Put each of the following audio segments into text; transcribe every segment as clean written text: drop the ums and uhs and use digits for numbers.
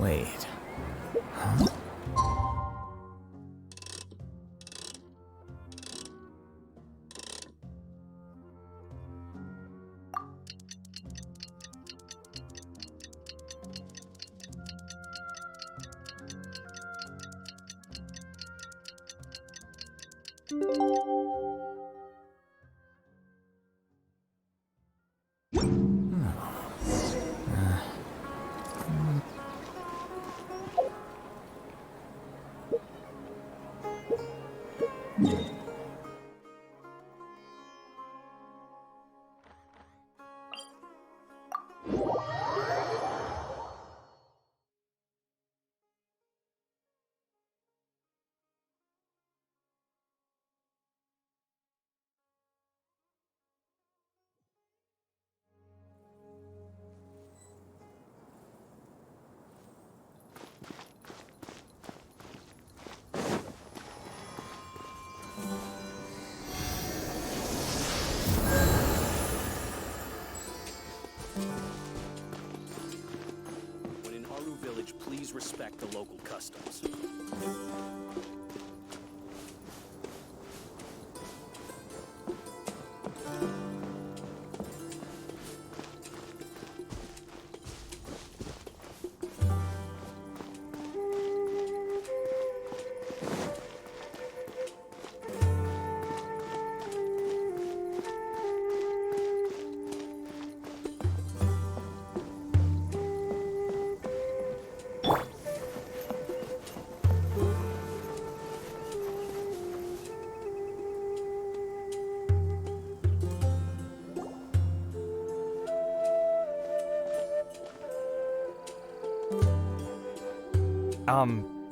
Wait. Huh? When in Aru Village, please respect the local customs.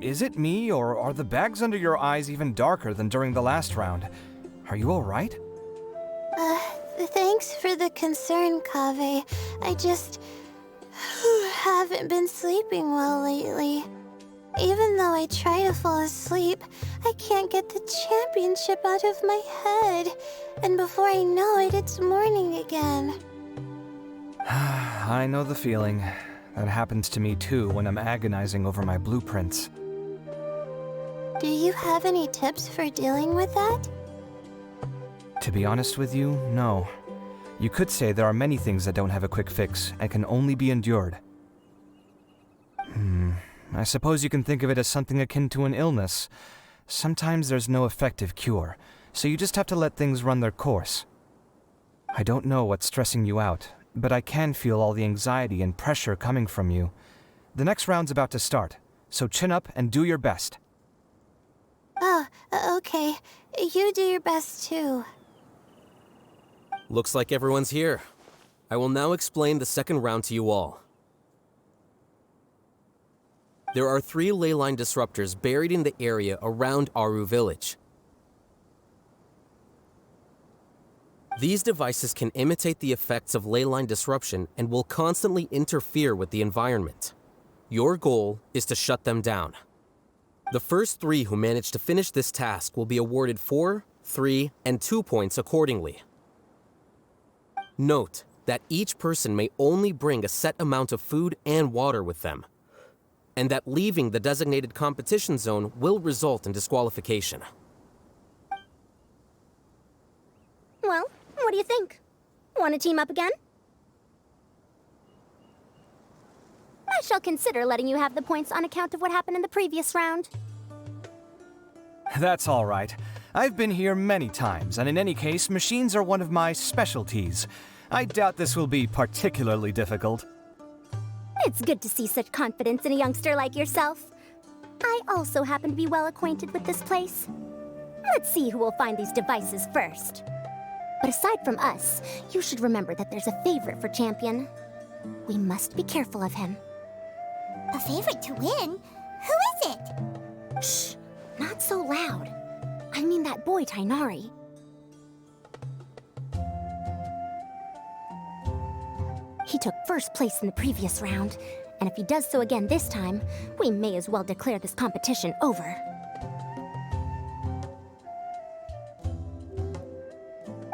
Is it me, or are the bags under your eyes even darker than during the last round? Are you alright? Thanks for the concern, Kaveh. I just haven't been sleeping well lately. Even though I try to fall asleep, I can't get the championship out of my head. And before I know it, it's morning again. I know the feeling. That happens to me too when I'm agonizing over my blueprints. Do you have any tips for dealing with that? To be honest with you, no. You could say there are many things that don't have a quick fix and can only be endured. I suppose you can think of it as something akin to an illness. Sometimes there's no effective cure, so you just have to let things run their course. I don't know what's stressing you out, but I can feel all the anxiety and pressure coming from you. The next round's about to start, so chin up and do your best. Oh, okay. You do your best too. Looks like everyone's here. I will now explain the second round to you all. There are 3 leyline disruptors buried in the area around Aru Village. These devices can imitate the effects of leyline disruption and will constantly interfere with the environment. Your goal is to shut them down. The first 3 who manage to finish this task will be awarded 4, 3, and 2 points accordingly. Note that each person may only bring a set amount of food and water with them, and that leaving the designated competition zone will result in disqualification. Well, what do you think? Want to team up again? I shall consider letting you have the points on account of what happened in the previous round. That's all right. I've been here many times, and in any case, machines are one of my specialties. I doubt this will be particularly difficult. It's good to see such confidence in a youngster like yourself. I also happen to be well acquainted with this place. Let's see who will find these devices first. But aside from us, you should remember that there's a favorite for Champion. We must be careful of him. A favorite to win? Who is it? Shh! Not so loud. I mean that boy, Tainari. He took first place in the previous round, and if he does so again this time, we may as well declare this competition over.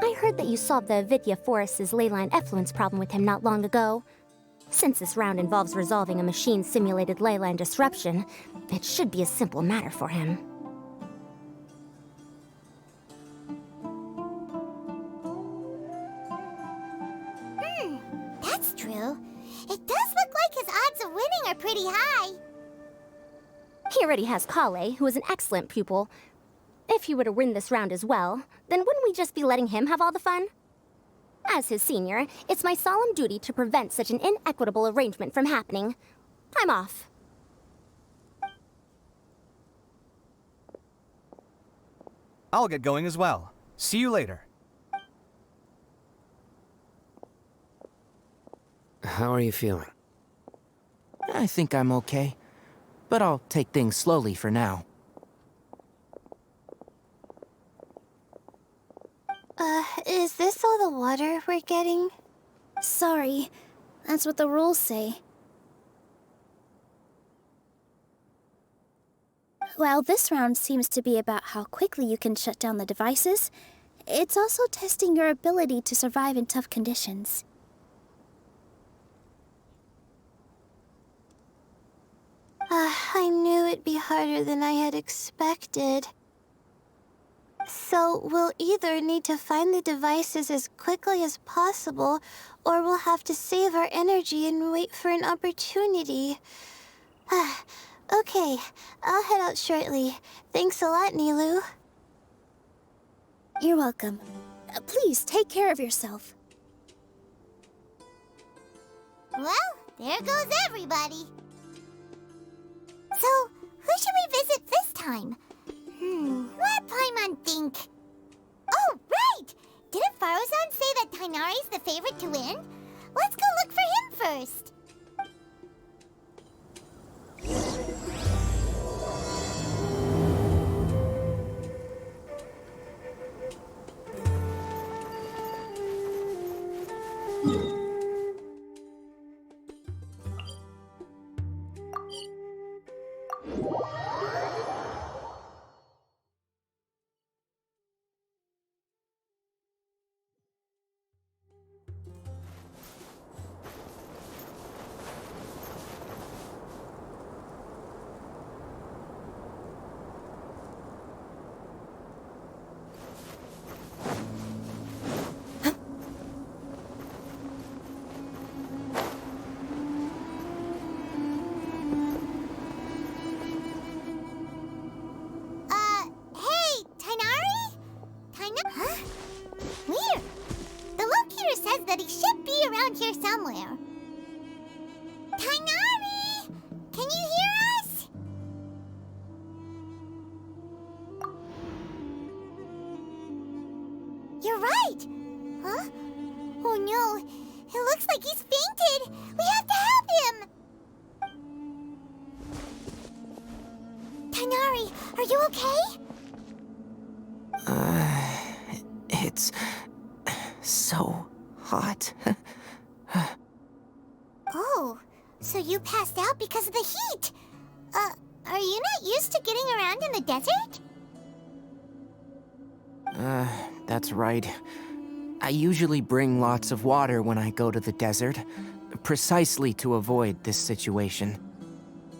I heard that you solved the Avidya Forest's leyline effluence problem with him not long ago. Since this round involves resolving a machine-simulated leyline disruption, it should be a simple matter for him. That's true. It does look like his odds of winning are pretty high. He already has Kale, who is an excellent pupil. If he were to win this round as well, then wouldn't we just be letting him have all the fun? As his senior, it's my solemn duty to prevent such an inequitable arrangement from happening. I'm off. I'll get going as well. See you later. How are you feeling? I think I'm okay, but I'll take things slowly for now. Is this all the water we're getting? Sorry, that's what the rules say. While this round seems to be about how quickly you can shut down the devices, it's also testing your ability to survive in tough conditions. I knew it'd be harder than I had expected. So we'll either need to find the devices as quickly as possible, or we'll have to save our energy and wait for an opportunity. Okay, I'll head out shortly. Thanks a lot, Nilu. You're welcome. Please take care of yourself. Well, there goes everybody. So, who should we visit this time? Let Paimon think. Oh, right! Didn't Faruzan say that Tainari's the favorite to win? Let's go look for him first. Hey, Tainari? Huh? Weird. The locator says that he should be around here somewhere. Tainari! Can you hear us? You're right. Huh? Oh no. It looks like he's fainted. We have to help him. Tainari, are you okay? It's so hot. Oh, so you passed out because of the heat. Are you not used to getting around in the desert? That's right. I usually bring lots of water when I go to the desert, precisely to avoid this situation.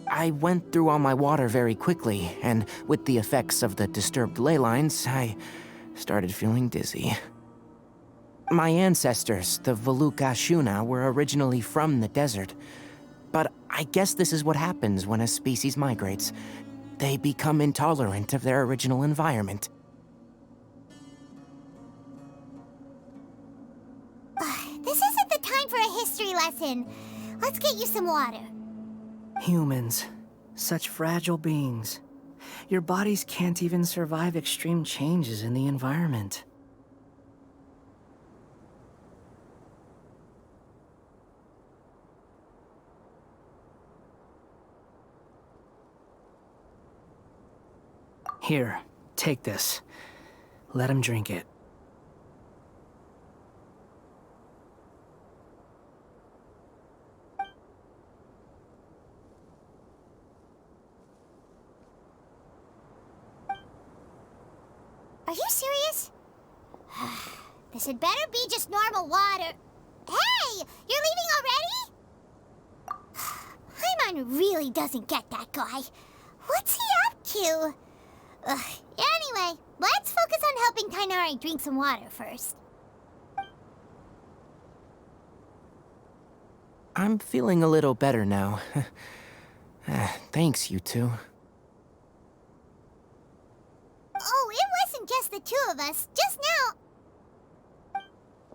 I went through all my water very quickly, and with the effects of the disturbed ley lines, I started feeling dizzy. My ancestors, the Veluka Shuna, were originally from the desert. But I guess this is what happens when a species migrates. They become intolerant of their original environment. This isn't the time for a history lesson. Let's get you some water. Humans. Such fragile beings. Your bodies can't even survive extreme changes in the environment. Here, take this. Let him drink it. Are you serious? This had better be just normal water. Hey! You're leaving already? Gran really doesn't get that guy. What's he up to? Anyway, let's focus on helping Kainari drink some water first. I'm feeling a little better now. Thanks, you two. Oh, it wasn't just the two of us. Just now.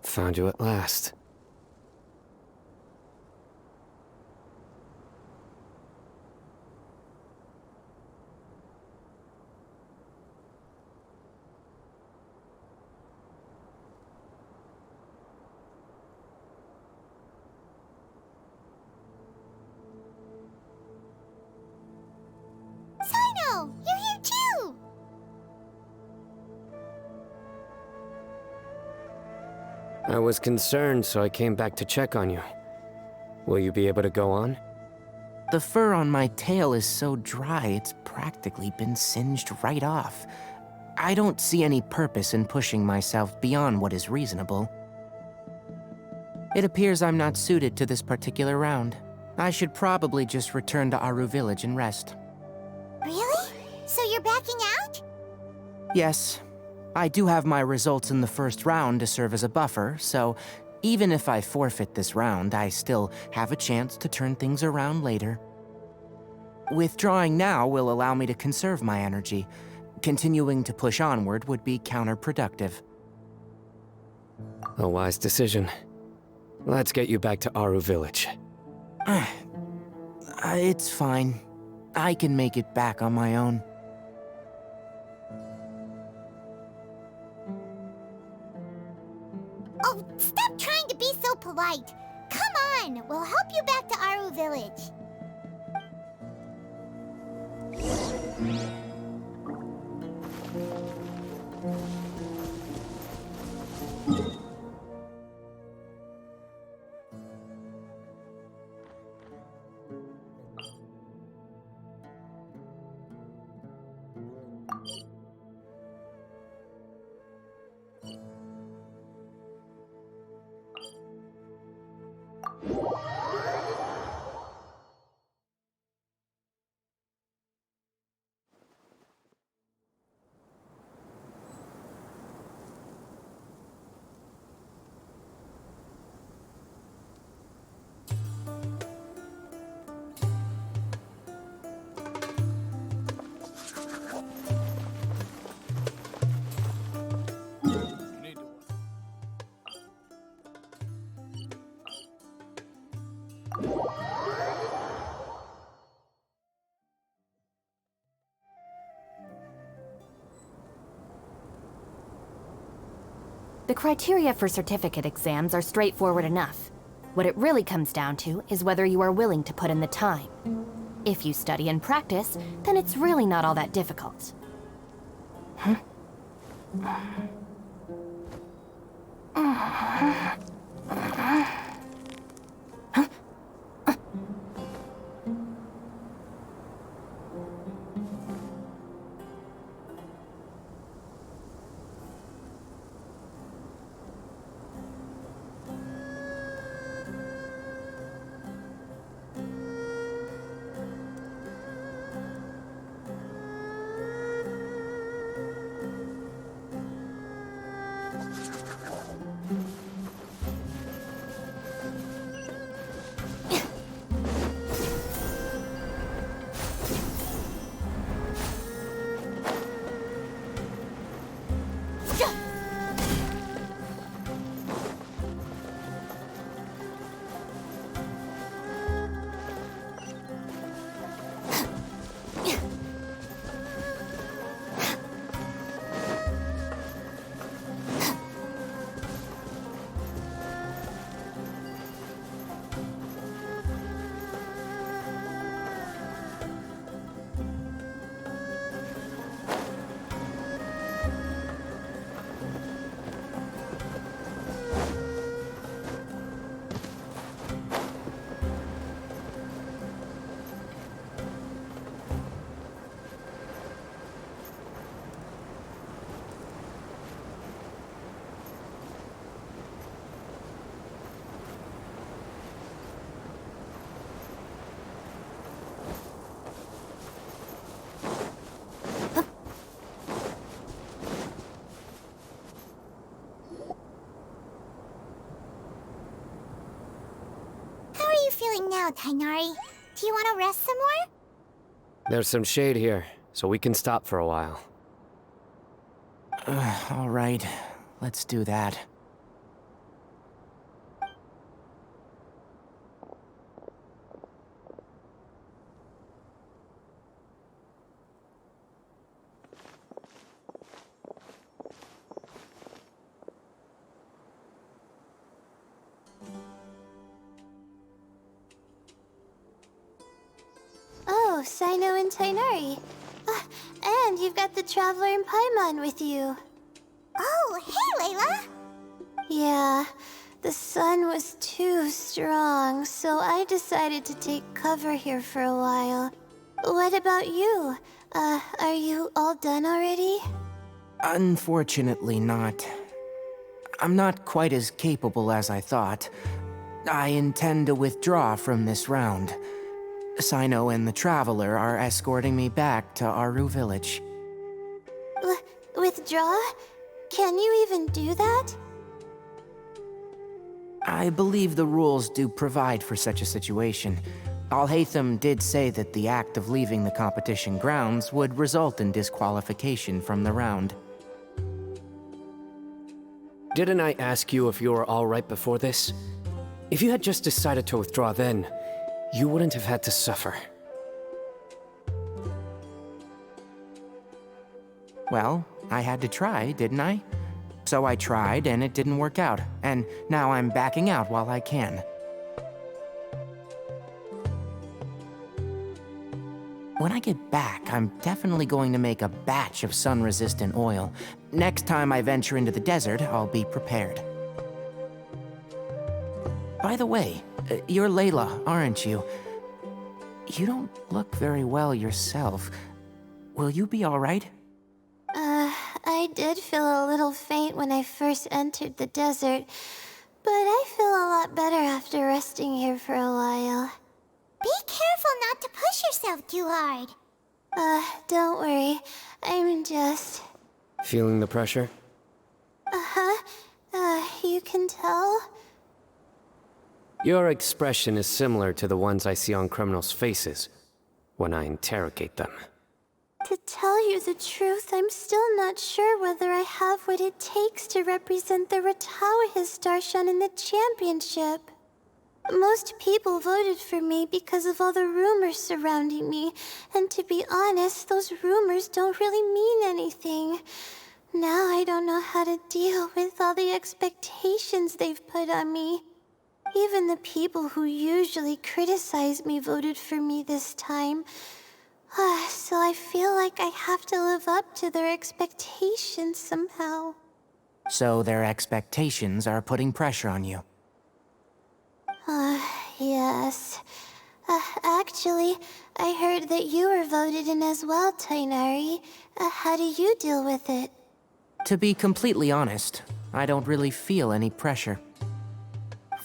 Found you at last. Sino, you're here too. I was concerned, so I came back to check on you. Will you be able to go on? The fur on my tail is so dry, it's practically been singed right off. I don't see any purpose in pushing myself beyond what is reasonable. It appears I'm not suited to this particular round. I should probably just return to Aru Village and rest. Really? So you're backing out? Yes. I do have my results in the first round to serve as a buffer, so even if I forfeit this round, I still have a chance to turn things around later. Withdrawing now will allow me to conserve my energy. Continuing to push onward would be counterproductive. A wise decision. Let's get you back to Aru Village. It's fine. I can make it back on my own. Oh, stop trying to be so polite. Come on, we'll help you back to Aru Village. The criteria for certificate exams are straightforward enough. What it really comes down to is whether you are willing to put in the time. If you study and practice, then it's really not all that difficult. feeling now, Tainari? Do you want to rest some more? There's some shade here, so we can stop for a while. All right, let's do that. Oh, Sino and Tainari. And you've got the Traveler and Paimon with you. Oh, hey, Layla! Yeah, the sun was too strong, so I decided to take cover here for a while. What about you? Are you all done already? Unfortunately not. I'm not quite as capable as I thought. I intend to withdraw from this round. Sino and the Traveler are escorting me back to Aru Village. Withdraw? Can you even do that? I believe the rules do provide for such a situation. Alhaitham did say that the act of leaving the competition grounds would result in disqualification from the round. Didn't I ask you if you were all right before this? If you had just decided to withdraw then, you wouldn't have had to suffer. Well, I had to try, didn't I? So I tried, and it didn't work out. And now I'm backing out while I can. When I get back, I'm definitely going to make a batch of sun-resistant oil. Next time I venture into the desert, I'll be prepared. By the way, you're Layla, aren't you? You don't look very well yourself. Will you be all right? I did feel a little faint when I first entered the desert, but I feel a lot better after resting here for a while. Be careful not to push yourself too hard. Don't worry. I'm just... Feeling the pressure? You can tell? Your expression is similar to the ones I see on criminals' faces when I interrogate them. To tell you the truth, I'm still not sure whether I have what it takes to represent the Ratawa Starshan in the championship. Most people voted for me because of all the rumors surrounding me, and to be honest, those rumors don't really mean anything. Now I don't know how to deal with all the expectations they've put on me. Even the people who usually criticize me voted for me this time. So I feel like I have to live up to their expectations somehow. So their expectations are putting pressure on you. Yes. Actually, I heard that you were voted in as well, Tainari. How do you deal with it? To be completely honest, I don't really feel any pressure.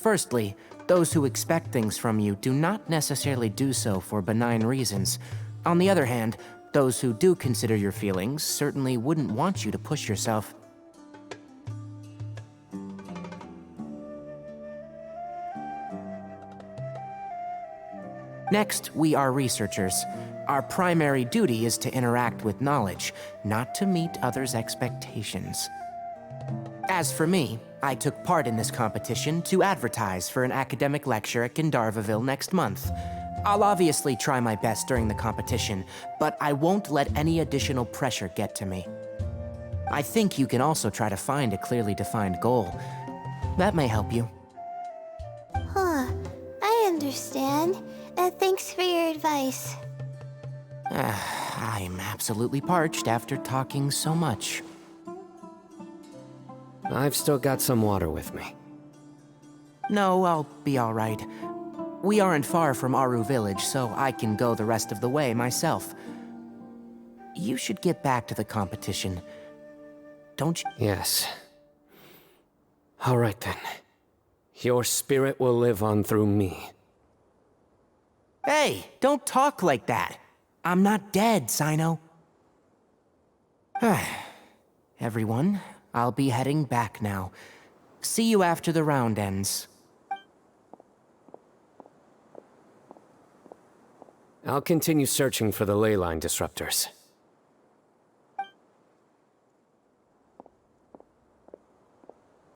Firstly, those who expect things from you do not necessarily do so for benign reasons. On the other hand, those who do consider your feelings certainly wouldn't want you to push yourself. Next, we are researchers. Our primary duty is to interact with knowledge, not to meet others' expectations. As for me, I took part in this competition to advertise for an academic lecture at Gandharvaville next month. I'll obviously try my best during the competition, but I won't let any additional pressure get to me. I think you can also try to find a clearly defined goal. That may help you. I understand. Thanks for your advice. I'm absolutely parched after talking so much. I've still got some water with me. No, I'll be all right. We aren't far from Aru Village, so I can go the rest of the way myself. You should get back to the competition. Don't you? Yes. All right then. Your spirit will live on through me. Hey, don't talk like that. I'm not dead, Sino. Everyone, I'll be heading back now. See you after the round ends. I'll continue searching for the ley line disruptors.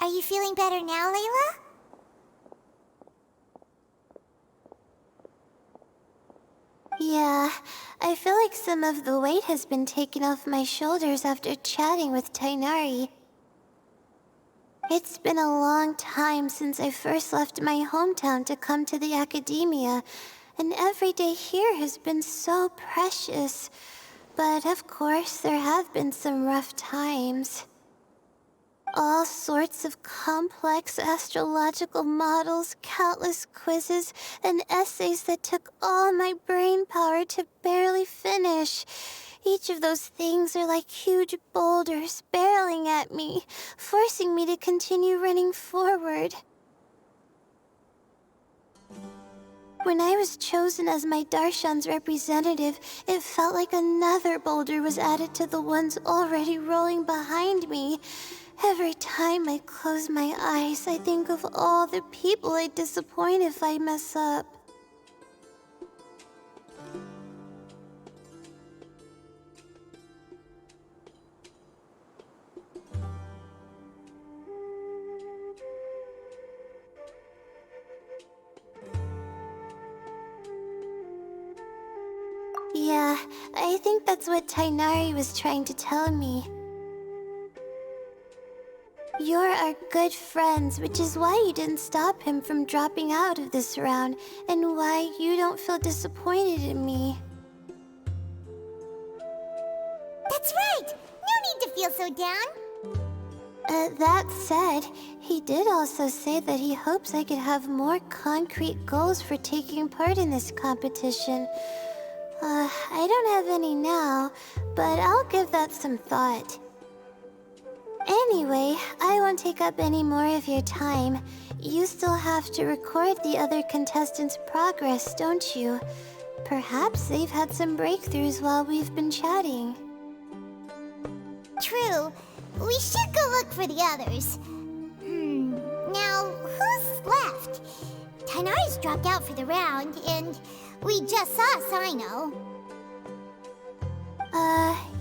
Are you feeling better now, Layla? Yeah, I feel like some of the weight has been taken off my shoulders after chatting with Tainari. It's been a long time since I first left my hometown to come to the academia, and every day here has been so precious. But of course, there have been some rough times. All sorts of complex astrological models, countless quizzes, and essays that took all my brain power to barely finish. Each of those things are like huge boulders barreling at me, forcing me to continue running forward. When I was chosen as my Darshan's representative, it felt like another boulder was added to the ones already rolling behind me. Every time I close my eyes, I think of all the people I'd disappoint if I mess up. Yeah, I think that's what Tainari was trying to tell me. You're our good friends, which is why you didn't stop him from dropping out of this round, and why you don't feel disappointed in me. That's right! No need to feel so down! That said, he did also say that he hopes I could have more concrete goals for taking part in this competition. I don't have any now, but I'll give that some thought. Anyway, I won't take up any more of your time. You still have to record the other contestants' progress, don't you? Perhaps they've had some breakthroughs while we've been chatting. True. We should go look for the others. Now, who's left? Tainari's dropped out for the round, and we just saw Sino.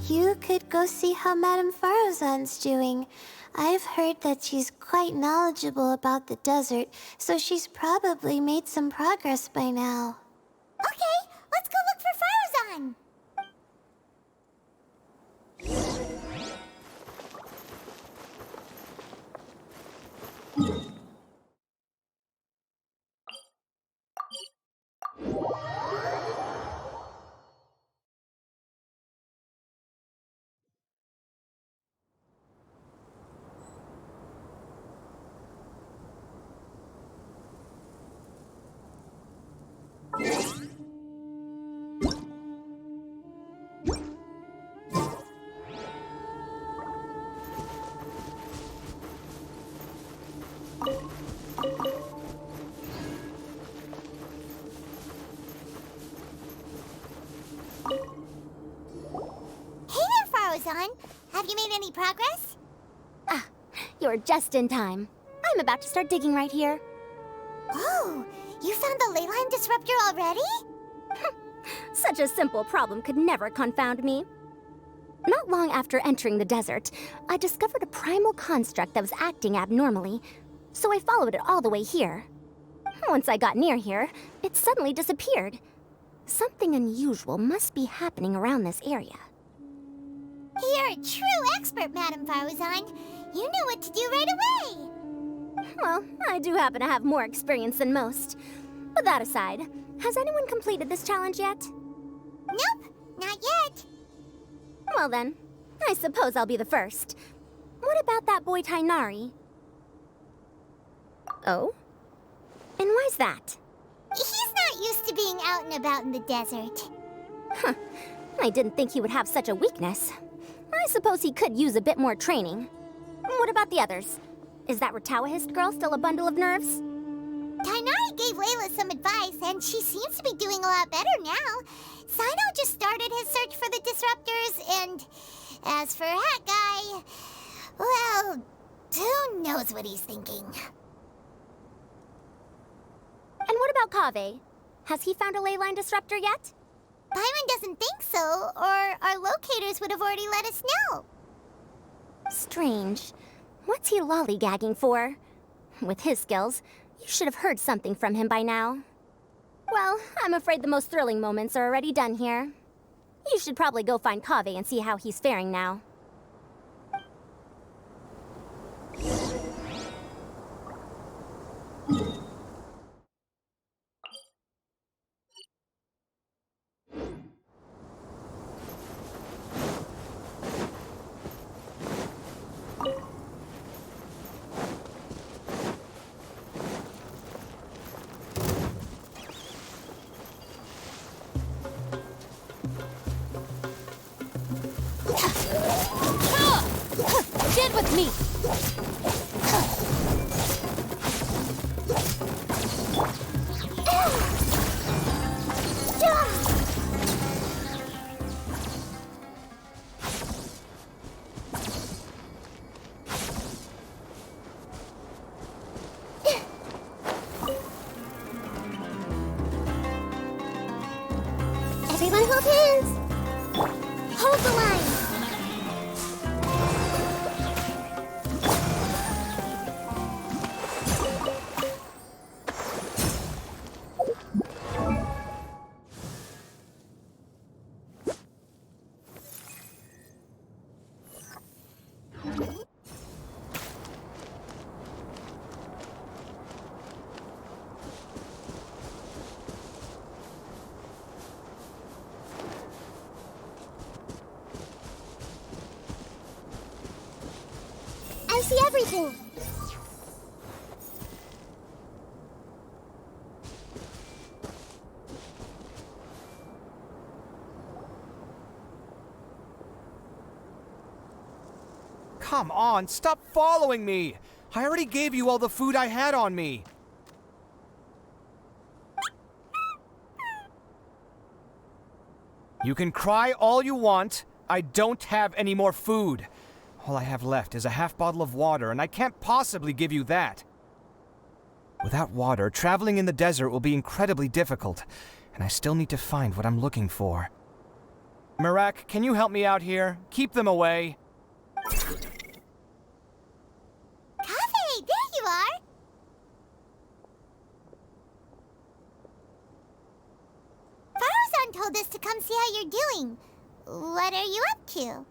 You could go see how Madame Farozan's doing. I've heard that she's quite knowledgeable about the desert, so she's probably made some progress by now. Okay, let's go look for Farozan! Have you made any progress? Ah, you're just in time. I'm about to start digging right here. Oh, you found the leyline disruptor already? Such a simple problem could never confound me. Not long after entering the desert, I discovered a primal construct that was acting abnormally, so I followed it all the way here. Once I got near here, it suddenly disappeared. Something unusual must be happening around this area. You're a true expert, Madame Farozan. You knew what to do right away. Well, I do happen to have more experience than most. But that aside, has anyone completed this challenge yet? Nope, not yet. Well then, I suppose I'll be the first. What about that boy Tainari? Oh? And why's that? He's not used to being out and about in the desert. Huh. I didn't think he would have such a weakness. I suppose he could use a bit more training. What about the others? Is that Ratawahist girl still a bundle of nerves? Tainari gave Layla some advice, and she seems to be doing a lot better now. Sino just started his search for the disruptors, and as for Hat Guy, well, who knows what he's thinking. And what about Kaveh? Has he found a leyline disruptor yet? Paimon doesn't think so, or our locators would have already let us know. Strange. What's he lollygagging for? With his skills, you should have heard something from him by now. Well, I'm afraid the most thrilling moments are already done here. You should probably go find Kaveh and see how he's faring now. Stand with me! Everyone hold hands! Hold the line! I see everything! Come on, stop following me! I already gave you all the food I had on me. You can cry all you want. I don't have any more food. All I have left is a half bottle of water, and I can't possibly give you that. Without water, traveling in the desert will be incredibly difficult, and I still need to find what I'm looking for. Merak, can you help me out here? Keep them away. Kaveh, there you are! Farozan told us to come see how you're doing. What are you up to?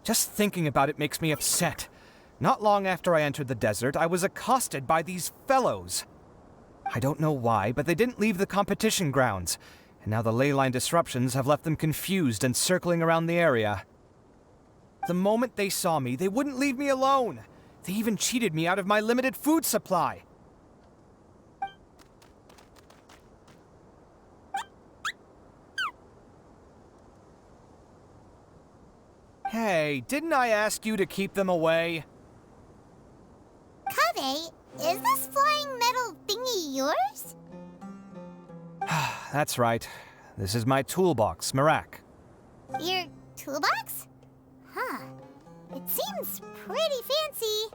Just thinking about it makes me upset. Not long after I entered the desert, I was accosted by these fellows. I don't know why, but they didn't leave the competition grounds, and now the ley line disruptions have left them confused and circling around the area. The moment they saw me, they wouldn't leave me alone. They even cheated me out of my limited food supply. Hey, didn't I ask you to keep them away? Kaveh, is this flying metal thingy yours? That's right. This is my toolbox, Merak. Your toolbox? Huh. It seems pretty fancy.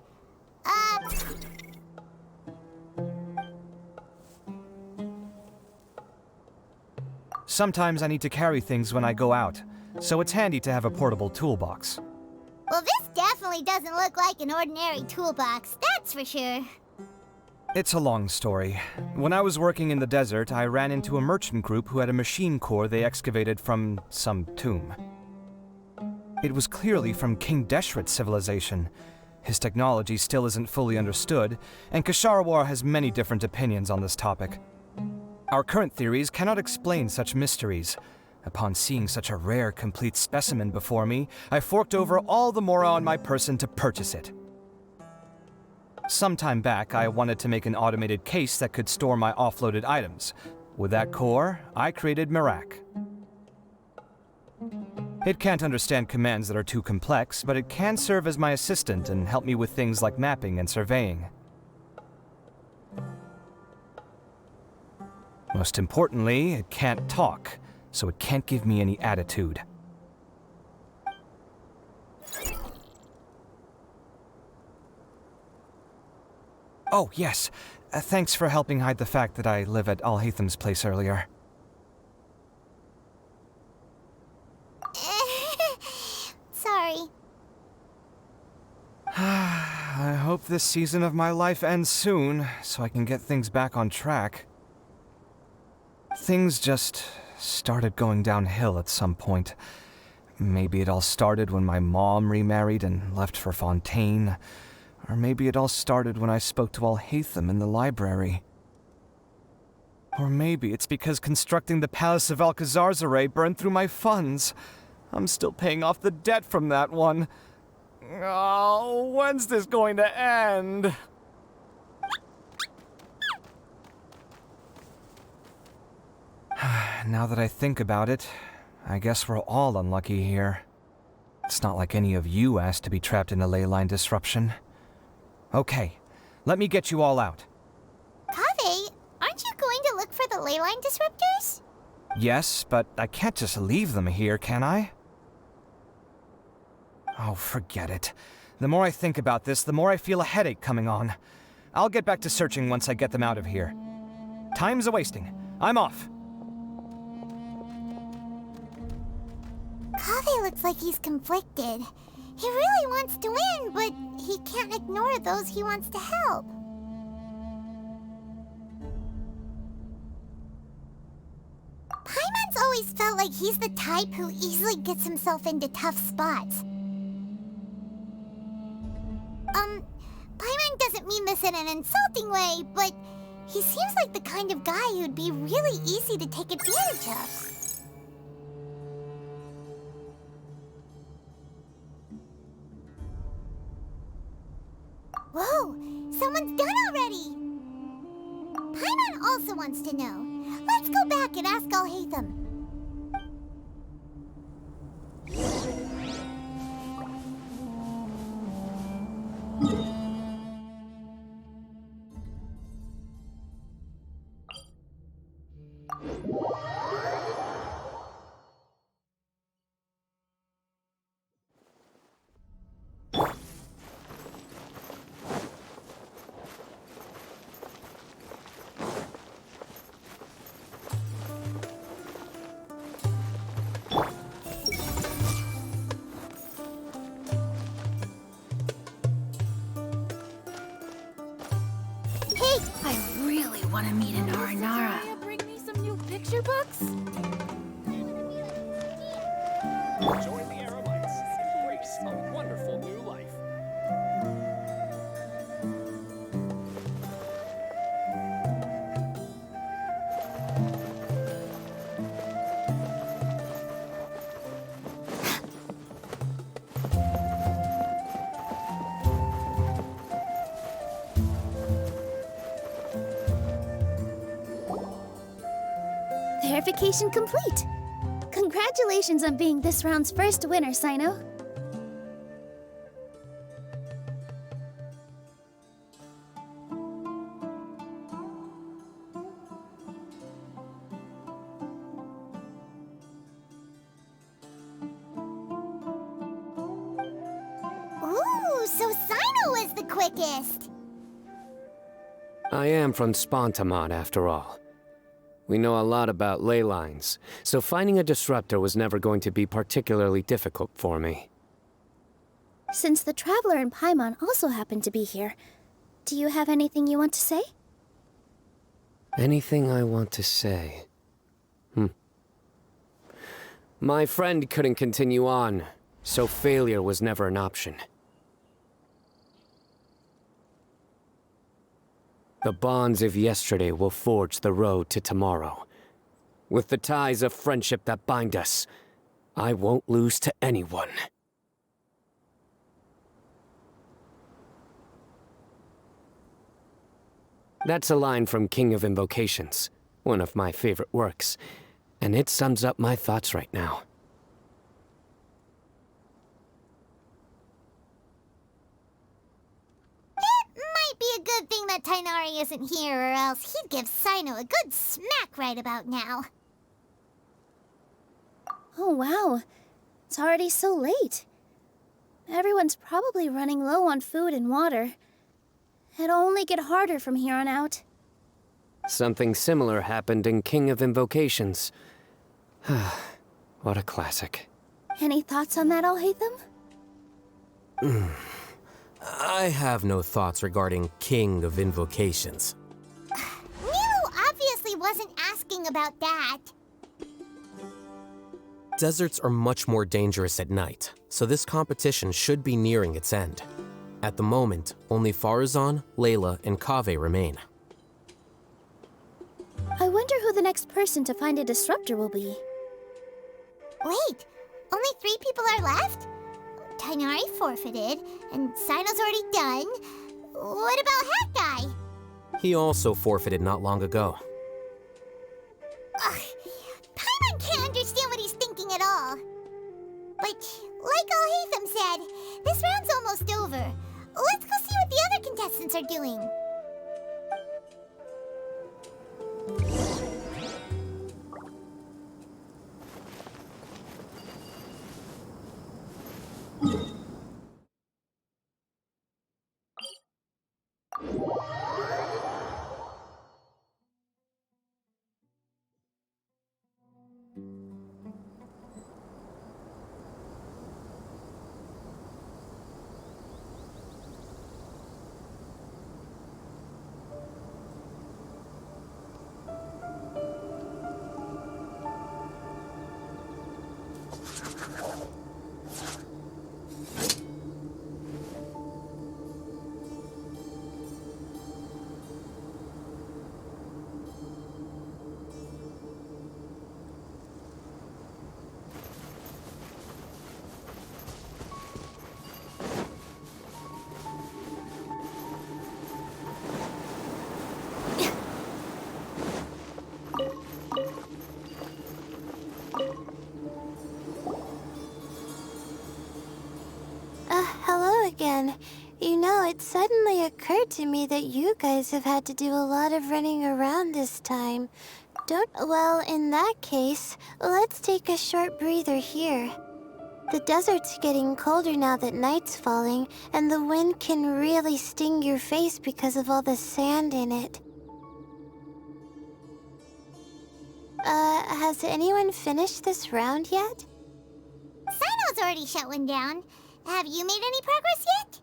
Sometimes I need to carry things when I go out, so it's handy to have a portable toolbox. Well, this definitely doesn't look like an ordinary toolbox, that's for sure. It's a long story. When I was working in the desert, I ran into a merchant group who had a machine core they excavated from some tomb. It was clearly from King Deshret's civilization. His technology still isn't fully understood, and Ksharawar has many different opinions on this topic. Our current theories cannot explain such mysteries. Upon seeing such a rare, complete specimen before me, I forked over all the mora on my person to purchase it. Some time back, I wanted to make an automated case that could store my offloaded items. With that core, I created Merak. It can't understand commands that are too complex, but it can serve as my assistant and help me with things like mapping and surveying. Most importantly, it can't talk, so it can't give me any attitude. Oh, yes. Thanks for helping hide the fact that I live at Alhatham's place earlier. hope this season of my life ends soon, so I can get things back on track. Things just started going downhill at some point. Maybe it all started when my mom remarried and left for Fontaine. Or maybe it all started when I spoke to Alhaitham in the library. Or maybe it's because constructing the Palace of Alcazar's burned through my funds. I'm still paying off the debt from that one. Oh, when's this going to end? Now that I think about it, I guess we're all unlucky here. It's not like any of you asked to be trapped in a ley line disruption. Okay, let me get you all out. Kaveh, aren't you going to look for the ley line disruptors? Yes, but I can't just leave them here, can I? Oh, forget it. The more I think about this, the more I feel a headache coming on. I'll get back to searching once I get them out of here. Time's a-wasting. I'm off. Kaveh looks like he's conflicted. He really wants to win, but he can't ignore those he wants to help. Paimon's always felt like he's the type who easily gets himself into tough spots. Paimon doesn't mean this in an insulting way, but he seems like the kind of guy who'd be really easy to take advantage of. Whoa! Someone's done already! Paimon also wants to know. Let's go back and ask Alhaitham. I really want to meet an Aranara. Bring me some new picture books? Join the Aramites. Embrace a wonderful new life. Verification complete. Congratulations on being this round's first winner, Sino. Ooh, so Sino was the quickest! I am from Spontamod, after all. We know a lot about ley lines, so finding a disruptor was never going to be particularly difficult for me. Since the Traveler and Paimon also happen to be here, do you have anything you want to say? Anything I want to say? My friend couldn't continue on, so failure was never an option. The bonds of yesterday will forge the road to tomorrow. With the ties of friendship that bind us, I won't lose to anyone. That's a line from King of Invocations, one of my favorite works, and it sums up my thoughts right now. Might be a good thing that Tighnari isn't here, or else he'd give Sino a good smack right about now. Oh wow, it's already so late. Everyone's probably running low on food and water. It'll only get harder from here on out. Something similar happened in King of Invocations. What a classic. Any thoughts on that, Alhaitham? I have no thoughts regarding King of Invocations. Nilo obviously wasn't asking about that. Deserts are much more dangerous at night, so this competition should be nearing its end. At the moment, only Farazan, Layla, and Kaveh remain. I wonder who the next person to find a disruptor will be. Wait, only 3 people are left? Tighnari forfeited, and Sino's already done. What about Hat Guy? He also forfeited not long ago. Ugh, Paimon can't understand what he's thinking at all. But, like Al-Haytham said, this round's almost over. Let's go see what the other contestants are doing. Hello again. You know, it suddenly occurred to me that you guys have had to do a lot of running around this time. Well, in that case, let's take a short breather here. The desert's getting colder now that night's falling, and the wind can really sting your face because of all the sand in it. Has anyone finished this round yet? Sino's already shut one down. Have you made any progress yet?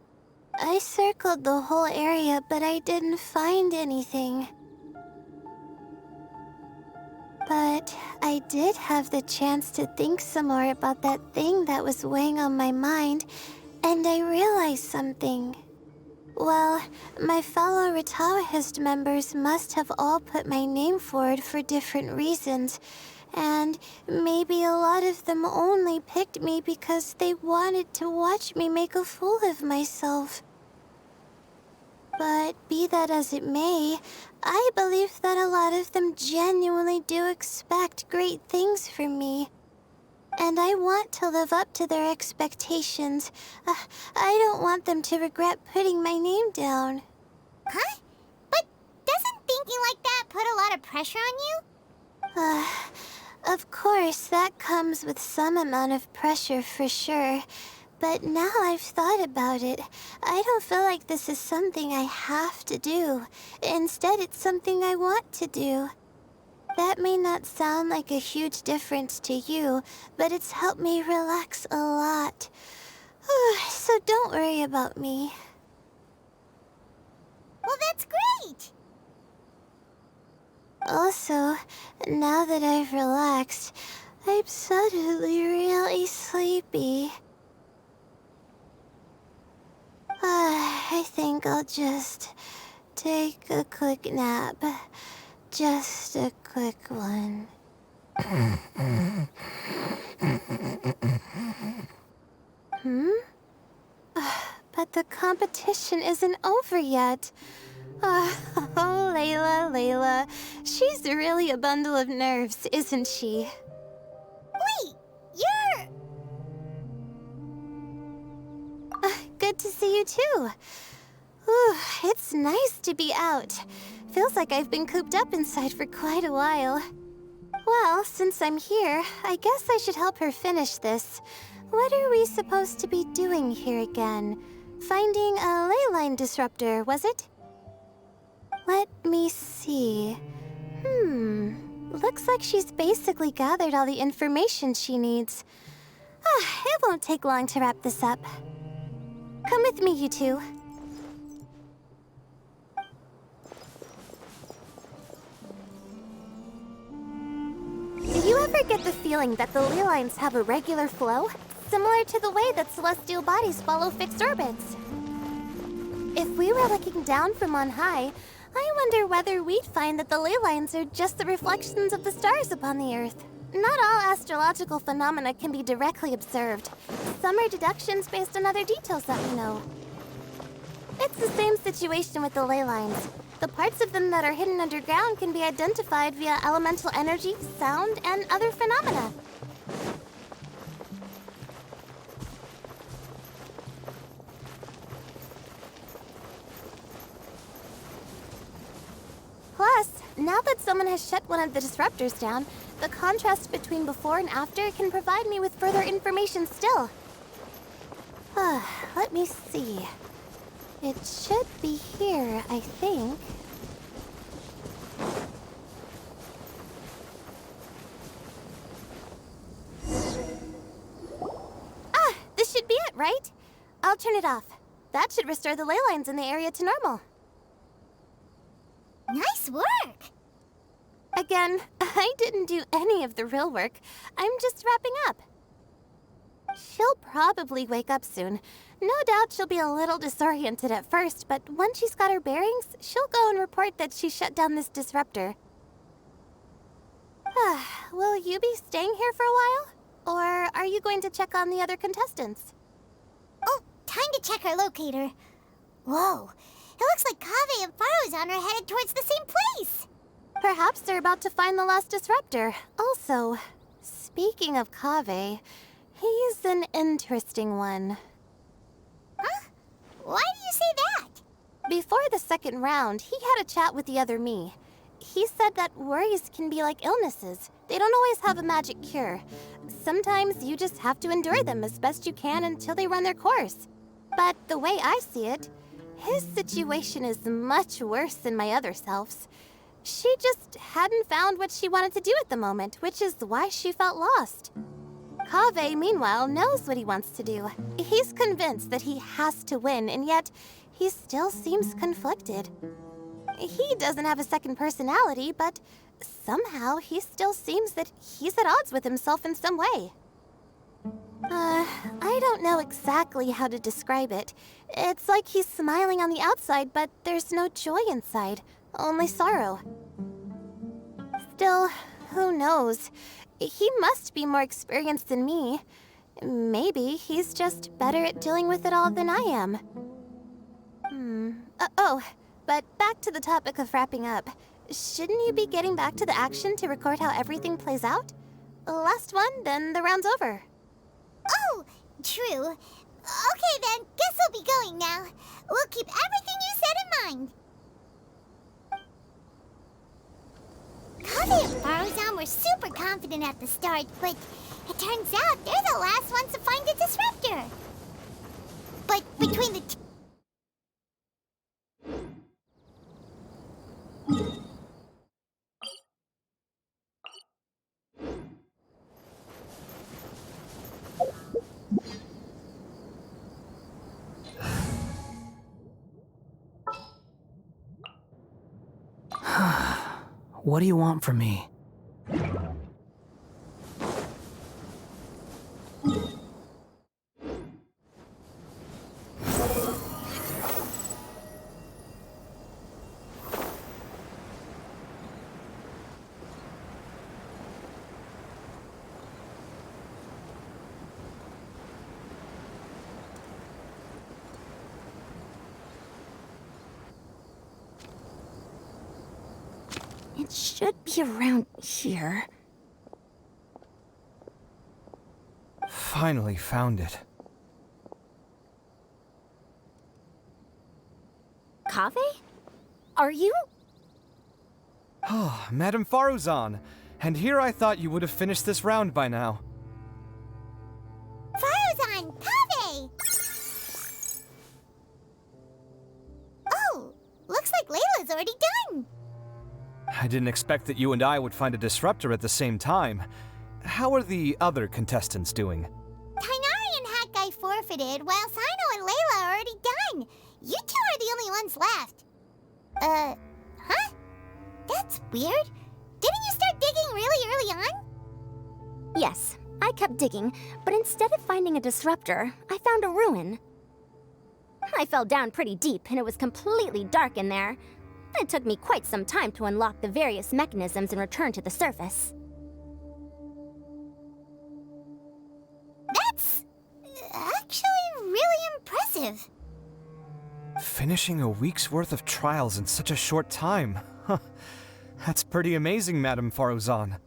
I circled the whole area, but I didn't find anything. But I did have the chance to think some more about that thing that was weighing on my mind, and I realized something. Well, my fellow Retawahist members must have all put my name forward for different reasons, and maybe a lot of them only picked me because they wanted to watch me make a fool of myself. But be that as it may, I believe that a lot of them genuinely do expect great things from me. And I want to live up to their expectations. I don't want them to regret putting my name down. Huh? But doesn't thinking like that put a lot of pressure on you? Of course, that comes with some amount of pressure for sure. But now I've thought about it, I don't feel like this is something I have to do. Instead, it's something I want to do. That may not sound like a huge difference to you, but it's helped me relax a lot. So don't worry about me. Well, that's great! Also, now that I've relaxed, I'm suddenly really sleepy. I think I'll just take a quick nap. Just a quick one. But the competition isn't over yet. Oh, Layla. She's really a bundle of nerves, isn't she? Wait, you're... Good to see you too. It's nice to be out. Feels like I've been cooped up inside for quite a while. Well, since I'm here, I guess I should help her finish this. What are we supposed to be doing here again? Finding a ley line disruptor, was it? Let me see. Looks like she's basically gathered all the information she needs. It won't take long to wrap this up. Come with me, you two. Do you ever get the feeling that the ley lines have a regular flow? Similar to the way that celestial bodies follow fixed orbits. If we were looking down from on high, I wonder whether we'd find that the ley lines are just the reflections of the stars upon the Earth. Not all astrological phenomena can be directly observed. Some are deductions based on other details that we know. It's the same situation with the ley lines. The parts of them that are hidden underground can be identified via elemental energy, sound, and other phenomena. Plus, now that someone has shut one of the disruptors down, the contrast between before and after can provide me with further information still. Let me see. It should be here, I think. This should be it, right? I'll turn it off. That should restore the ley lines in the area to normal. Nice work! Again, I didn't do any of the real work. I'm just wrapping up. She'll probably wake up soon. No doubt she'll be a little disoriented at first, but once she's got her bearings, she'll go and report that she shut down this disruptor. Will you be staying here for a while? Or are you going to check on the other contestants? Oh, time to check our locator. Whoa, it looks like Kaveh and Faruzan are headed towards the same place. Perhaps they're about to find the last disruptor. Also, speaking of Kaveh, he's an interesting one. Huh? Why do you say that? Before the second round, he had a chat with the other me. He said that worries can be like illnesses. They don't always have a magic cure. Sometimes you just have to endure them as best you can until they run their course. But the way I see it, his situation is much worse than my other self's. She just hadn't found what she wanted to do at the moment, which is why she felt lost. Kaveh, meanwhile, knows what he wants to do. He's convinced that he has to win, and yet he still seems conflicted. He doesn't have a second personality, but somehow he still seems that he's at odds with himself in some way. I don't know exactly how to describe it. It's like he's smiling on the outside, but there's no joy inside, only sorrow. Still, who knows? He must be more experienced than me. Maybe he's just better at dealing with it all than I am. But back to the topic of wrapping up. Shouldn't you be getting back to the action to record how everything plays out? Last one, then the round's over. Oh, true. Okay then, guess we'll be going now. We'll keep everything you said in mind. Kaveh and Faruzan were super confident at the start, but it turns out they're the last ones to find the disruptor. But between the two... What do you want from me? It should be around here. Finally found it. Kaveh? Are you? Oh, Madame Faruzan. And here I thought you would have finished this round by now. Faruzan! Kaveh! Oh, looks like Layla's already done. I didn't expect that you and I would find a disruptor at the same time. How are the other contestants doing? Tainari and Hat Guy forfeited, while Sino and Layla are already done. You two are the only ones left. Huh? That's weird. Didn't you start digging really early on? Yes, I kept digging, but instead of finding a disruptor, I found a ruin. I fell down pretty deep, and it was completely dark in there. It took me quite some time to unlock the various mechanisms and return to the surface. That's actually really impressive. Finishing a week's worth of trials in such a short time. Huh. That's pretty amazing, Madame Faruzan.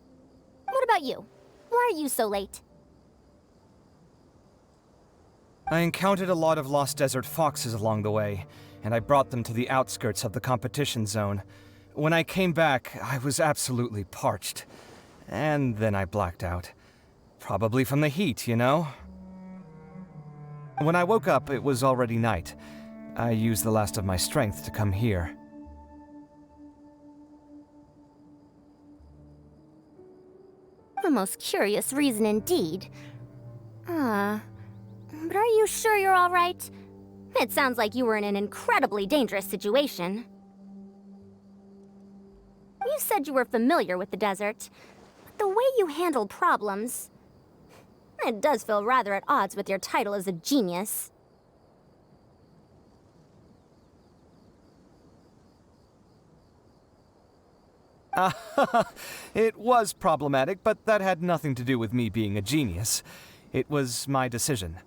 What about you? Why are you so late? I encountered a lot of lost desert foxes along the way, and I brought them to the outskirts of the competition zone. When I came back, I was absolutely parched. And then I blacked out. Probably from the heat, you know? When I woke up, it was already night. I used the last of my strength to come here. A most curious reason indeed. But are you sure you're all right? It sounds like you were in an incredibly dangerous situation. You said you were familiar with the desert, but the way you handle problems... It does feel rather at odds with your title as a genius. It was problematic, but that had nothing to do with me being a genius. It was my decision.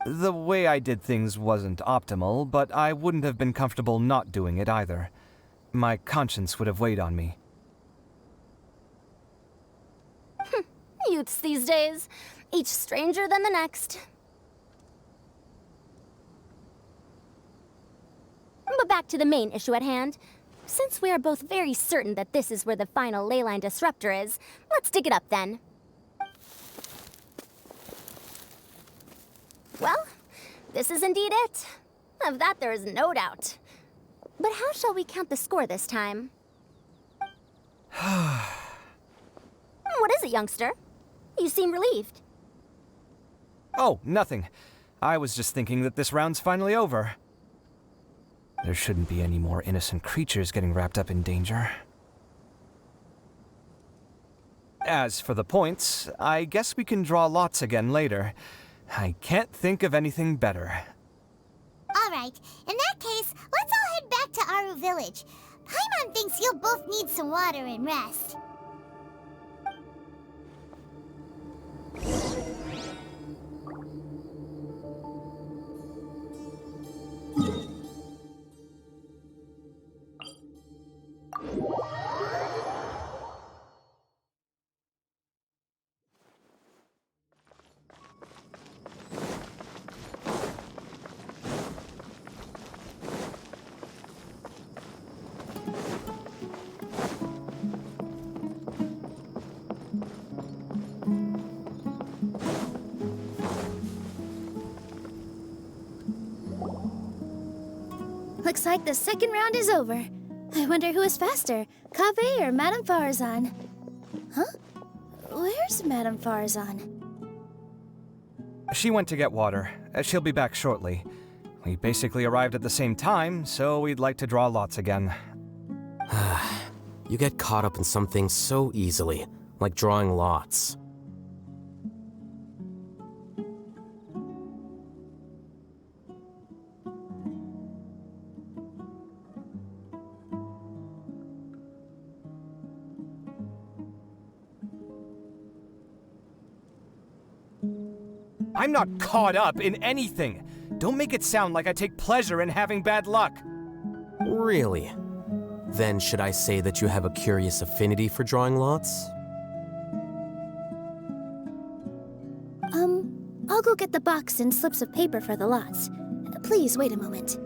The way I did things wasn't optimal, but I wouldn't have been comfortable not doing it either. My conscience would have weighed on me. Youths these days, each stranger than the next. But back to the main issue at hand. Since we are both very certain that this is where the final leyline disruptor is, let's dig it up then. Well, this is indeed it. Of that there is no doubt. But how shall we count the score this time? What is it, youngster? You seem relieved. Oh, nothing. I was just thinking that this round's finally over. There shouldn't be any more innocent creatures getting wrapped up in danger. As for the points, I guess we can draw lots again later. I can't think of anything better. Alright, in that case, let's all head back to Aru Village. Paimon thinks you'll both need some water and rest. Looks like the second round is over. I wonder who is faster, Kaveh or Madame Faruzan? Huh? Where's Madame Faruzan? She went to get water. She'll be back shortly. We basically arrived at the same time, so we'd like to draw lots again. You get caught up in some things so easily, like drawing lots. I'm not caught up in anything. Don't make it sound like I take pleasure in having bad luck. Really? Then should I say that you have a curious affinity for drawing lots? I'll go get the box and slips of paper for the lots. Please wait a moment.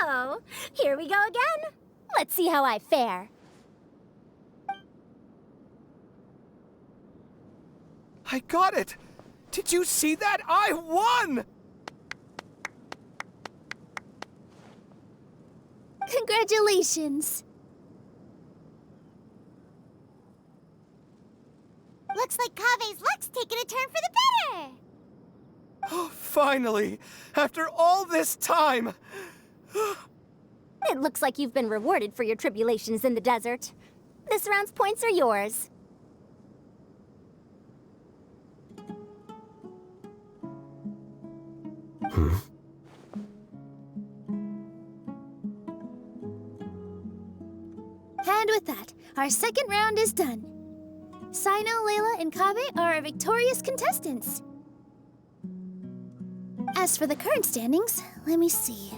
So, here we go again. Let's see how I fare. I got it! Did you see that? I won! Congratulations. Looks like Kave's luck's taking a turn for the better. Oh, finally! After all this time! It looks like you've been rewarded for your tribulations in the desert. This round's points are yours. And with that, our second round is done. Sino, Layla, and Kaveh are our victorious contestants. As for the current standings, let me see.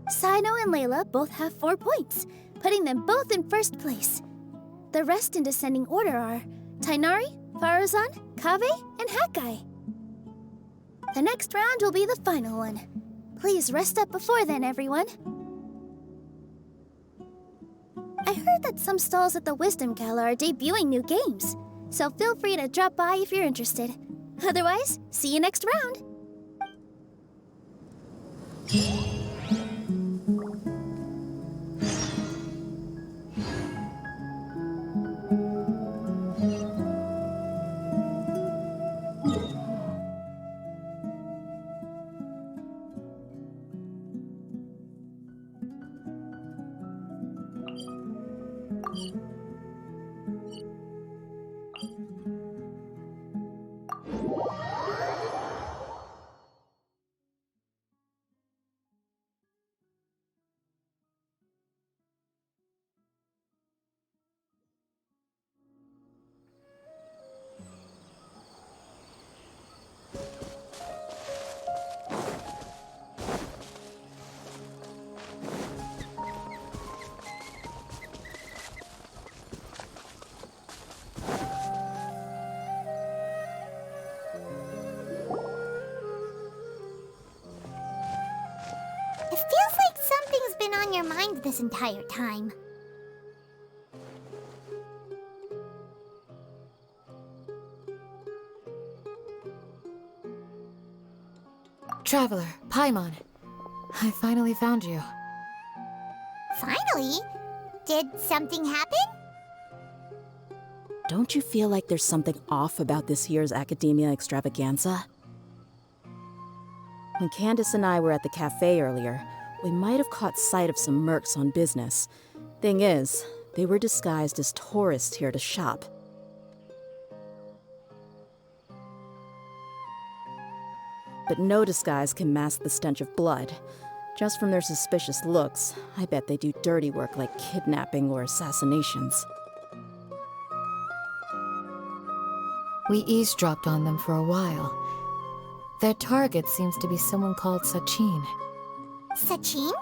Sino and Layla both have 4 points, putting them both in first place. The rest in descending order are Tainari, Faruzan, Kaveh, and Hakai. The next round will be the final one. Please rest up before then, everyone. I heard that some stalls at the Wisdom Gala are debuting new games, so feel free to drop by if you're interested. Otherwise, see you next round! It feels like something's been on your mind this entire time. Traveler, Paimon. I finally found you. Finally? Did something happen? Don't you feel like there's something off about this year's Academia Extravaganza? When Candace and I were at the cafe earlier, we might have caught sight of some mercs on business. Thing is, they were disguised as tourists here to shop. But no disguise can mask the stench of blood. Just from their suspicious looks, I bet they do dirty work like kidnapping or assassinations. We eavesdropped on them for a while. Their target seems to be someone called Sachin. Sachin?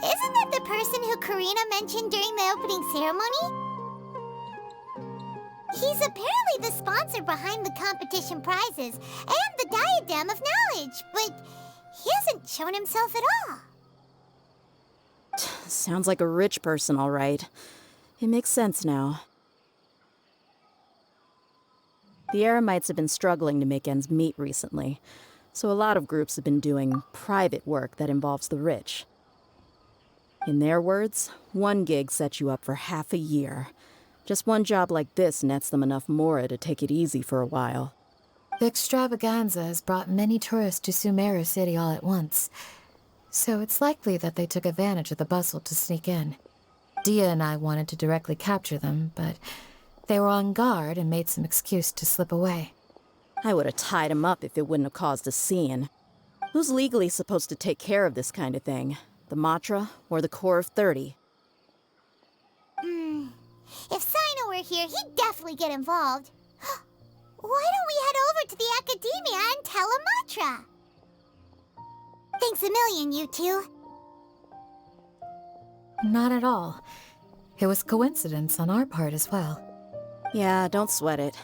Isn't that the person who Karina mentioned during the opening ceremony? He's apparently the sponsor behind the competition prizes and the Diadem of Knowledge, but he hasn't shown himself at all. Sounds like a rich person, all right. It makes sense now. The Eremites have been struggling to make ends meet recently, so a lot of groups have been doing private work that involves the rich. In their words, one gig sets you up for half a year. Just one job like this nets them enough mora to take it easy for a while. The extravaganza has brought many tourists to Sumeru City all at once, so it's likely that they took advantage of the bustle to sneak in. Dia and I wanted to directly capture them, but they were on guard and made some excuse to slip away. I would have tied him up if it wouldn't have caused a scene. Who's legally supposed to take care of this kind of thing? The Matra or the Corps of 30? If Sino were here, he'd definitely get involved. Why don't we head over to the Academia and tell Amatra? Thanks a million, you two. Not at all. It was coincidence on our part as well. Yeah, don't sweat it.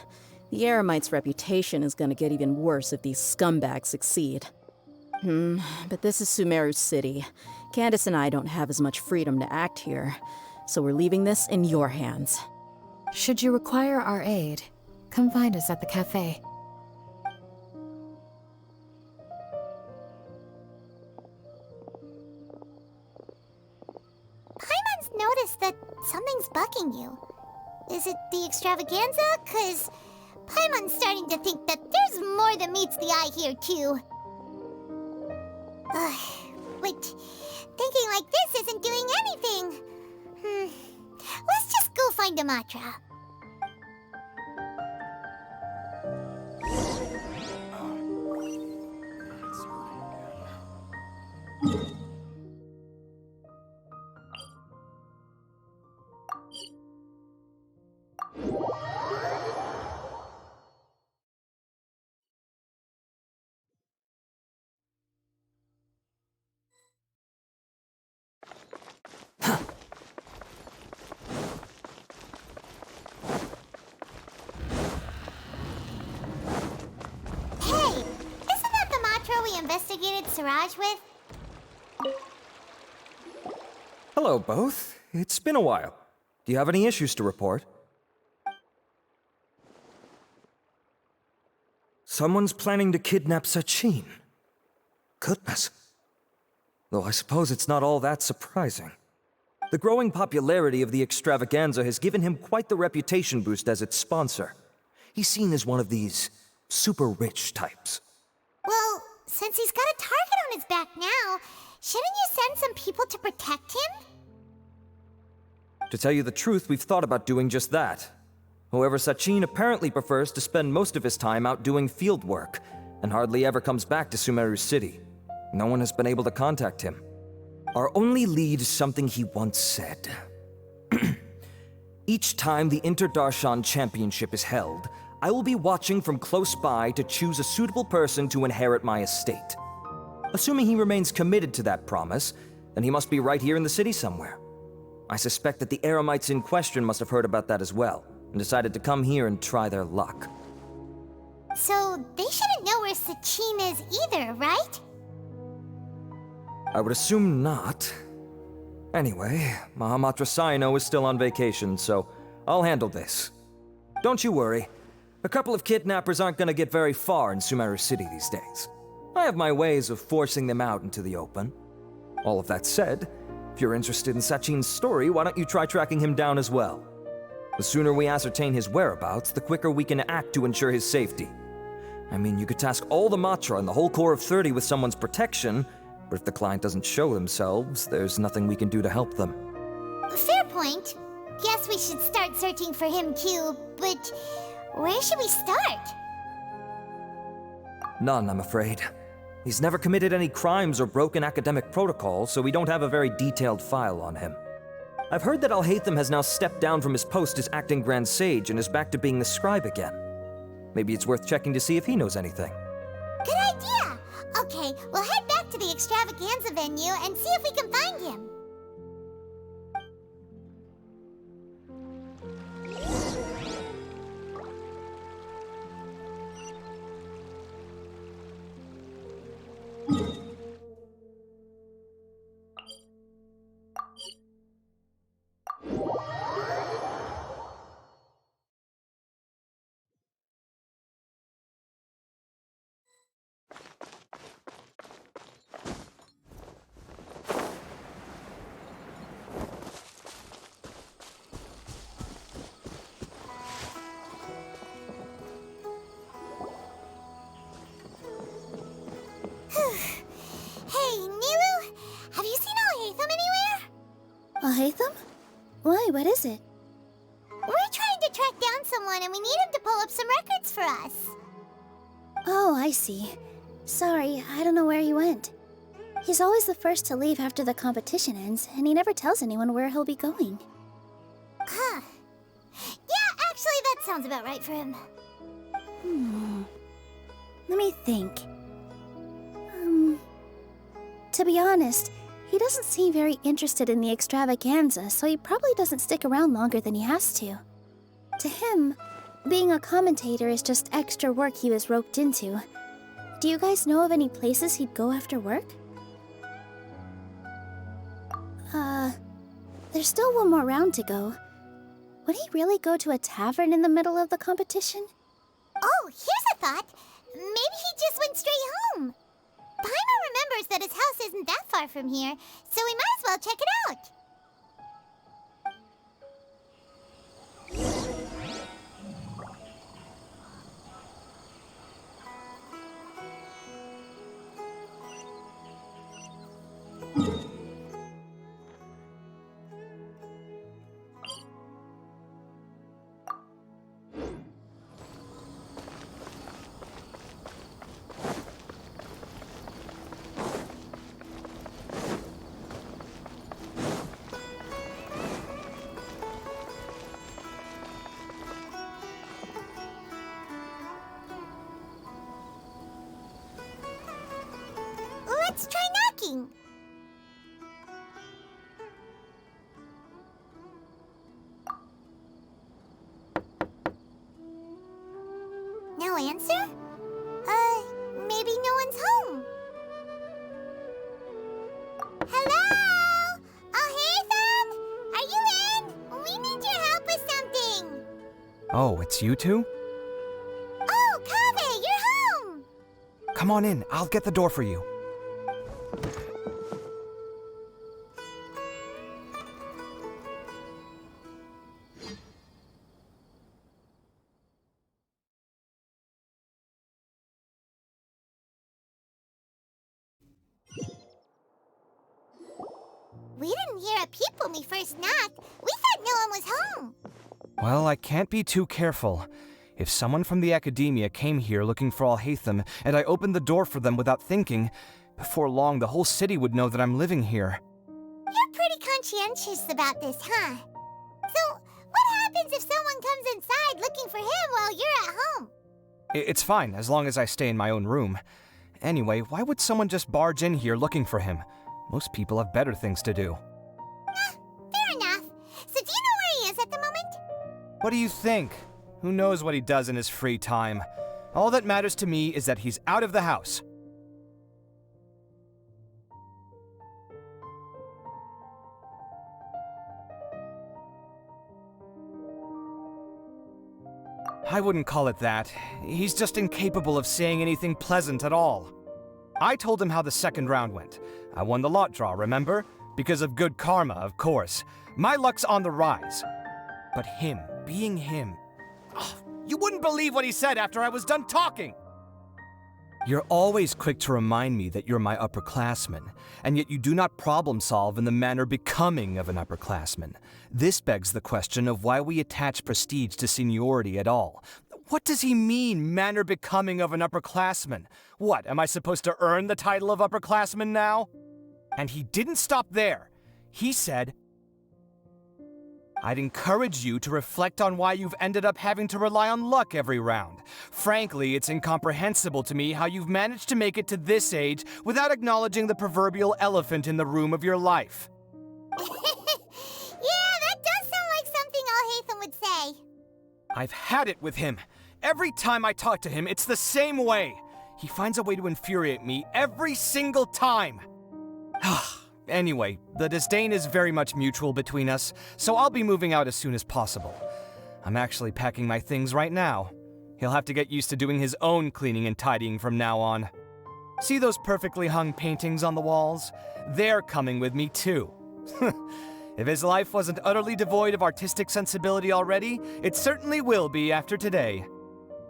The Eremites' reputation is gonna get even worse if these scumbags succeed. But this is Sumeru City. Candace and I don't have as much freedom to act here, so we're leaving this in your hands. Should you require our aid, come find us at the cafe. Paimon's noticed that something's bugging you. Is it the extravaganza? 'Cause Paimon's starting to think that there's more than meets the eye here, too. But thinking like this isn't doing anything. Let's just go find Amatra. Investigated Siraj with? Hello, both. It's been a while. Do you have any issues to report? Someone's planning to kidnap Sachin. Goodness. Though I suppose it's not all that surprising. The growing popularity of the extravaganza has given him quite the reputation boost as its sponsor. He's seen as one of these super rich types. Well, since he's got a target on his back now, shouldn't you send some people to protect him? To tell you the truth, we've thought about doing just that. However, Sachin apparently prefers to spend most of his time out doing field work, and hardly ever comes back to Sumeru City. No one has been able to contact him. Our only lead is something he once said. Each time the Inter-Darshan Championship is held, I will be watching from close by to choose a suitable person to inherit my estate. Assuming he remains committed to that promise, then he must be right here in the city somewhere. I suspect that the Eremites in question must have heard about that as well, and decided to come here and try their luck. So they shouldn't know where Sachin is either, right? I would assume not. Anyway, Mahamatra Saino is still on vacation, so I'll handle this. Don't you worry. A couple of kidnappers aren't gonna get very far in Sumeru City these days. I have my ways of forcing them out into the open. All of that said, if you're interested in Sachin's story, why don't you try tracking him down as well? The sooner we ascertain his whereabouts, the quicker we can act to ensure his safety. I mean, you could task all the Matra and the whole Corps of 30 with someone's protection, but if the client doesn't show themselves, there's nothing we can do to help them. Fair point. Guess we should start searching for him too, but where should we start? None, I'm afraid. He's never committed any crimes or broken academic protocol, so we don't have a very detailed file on him. I've heard that Alhaitham has now stepped down from his post as acting Grand Sage and is back to being the scribe again. Maybe it's worth checking to see if he knows anything. Good idea! Okay, we'll head back to the extravaganza venue and see if we can find him. Hey, Nilu, have you seen Alhaitham anywhere? Alhaitham? Why, what is it? We're trying to track down someone and we need him to pull up some records for us. Oh, I see. Sorry, I don't know where he went. He's always the first to leave after the competition ends, and he never tells anyone where he'll be going. Huh. Yeah, actually, that sounds about right for him. Let me think. To be honest, he doesn't seem very interested in the extravaganza, so he probably doesn't stick around longer than he has to. To him, being a commentator is just extra work he was roped into. Do you guys know of any places he'd go after work? There's still one more round to go. Would he really go to a tavern in the middle of the competition? Oh, here's a thought. Maybe he just went straight home. Paimon remembers that his house isn't that far from here, so we might as well check it out. Let's try knocking. No answer? Maybe no one's home. Hello? Alhaitham? Are you in? We need your help with something. Oh, it's you two? Oh, Kaveh, you're home! Come on in, I'll get the door for you. We didn't hear a peep when we first knocked. We thought no one was home. Well, I can't be too careful. If someone from the academia came here looking for Alhaitham, and I opened the door for them without thinking, before long the whole city would know that I'm living here. You're pretty conscientious about this, huh? So, what happens if someone comes inside looking for him while you're at home? It's fine, as long as I stay in my own room. Anyway, why would someone just barge in here looking for him? Most people have better things to do. Fair enough. So do you know where he is at the moment? What do you think? Who knows what he does in his free time? All that matters to me is that he's out of the house. I wouldn't call it that. He's just incapable of saying anything pleasant at all. I told him how the second round went. I won the lot draw, remember? Because of good karma, of course. My luck's on the rise. But him, being him... Ugh, you wouldn't believe what he said after I was done talking! You're always quick to remind me that you're my upperclassman, and yet you do not problem solve in the manner becoming of an upperclassman. This begs the question of why we attach prestige to seniority at all. What does he mean, manner becoming of an upperclassman? What, am I supposed to earn the title of upperclassman now? And he didn't stop there. He said, I'd encourage you to reflect on why you've ended up having to rely on luck every round. Frankly, it's incomprehensible to me how you've managed to make it to this age without acknowledging the proverbial elephant in the room of your life. Yeah, that does sound like something Alhaitham would say. I've had it with him. Every time I talk to him, it's the same way. He finds a way to infuriate me every single time. Anyway, the disdain is very much mutual between us, so I'll be moving out as soon as possible. I'm actually packing my things right now. He'll have to get used to doing his own cleaning and tidying from now on. See those perfectly hung paintings on the walls? They're coming with me too. If his life wasn't utterly devoid of artistic sensibility already, it certainly will be after today.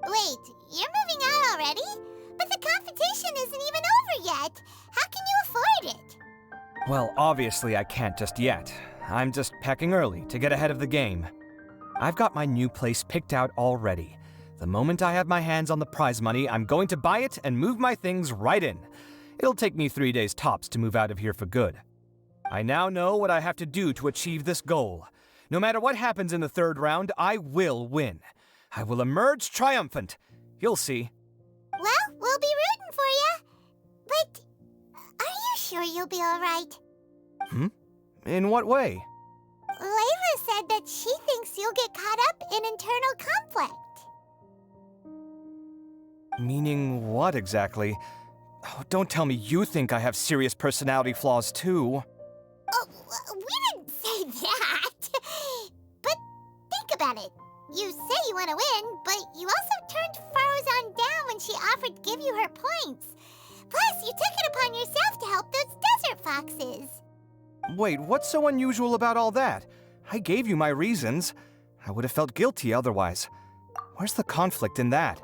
Wait, you're moving out already? But the competition isn't even over yet. How can you afford it? Well, obviously I can't just yet. I'm just packing early to get ahead of the game. I've got my new place picked out already. The moment I have my hands on the prize money, I'm going to buy it and move my things right in. It'll take me 3 days tops to move out of here for good. I now know what I have to do to achieve this goal. No matter what happens in the third round, I will win. I will emerge triumphant. You'll see. Well, we'll be rooting for you. But are you sure you'll be all right? In what way? Layla said that she thinks you'll get caught up in internal conflict. Meaning what exactly? Oh, don't tell me you think I have serious personality flaws too. Oh, we didn't say that. But think about it. You say you want to win, but you also turned Faruzan down when she offered to give you her points. Plus, you took it upon yourself to help those desert foxes. Wait, what's so unusual about all that? I gave you my reasons. I would have felt guilty otherwise. Where's the conflict in that?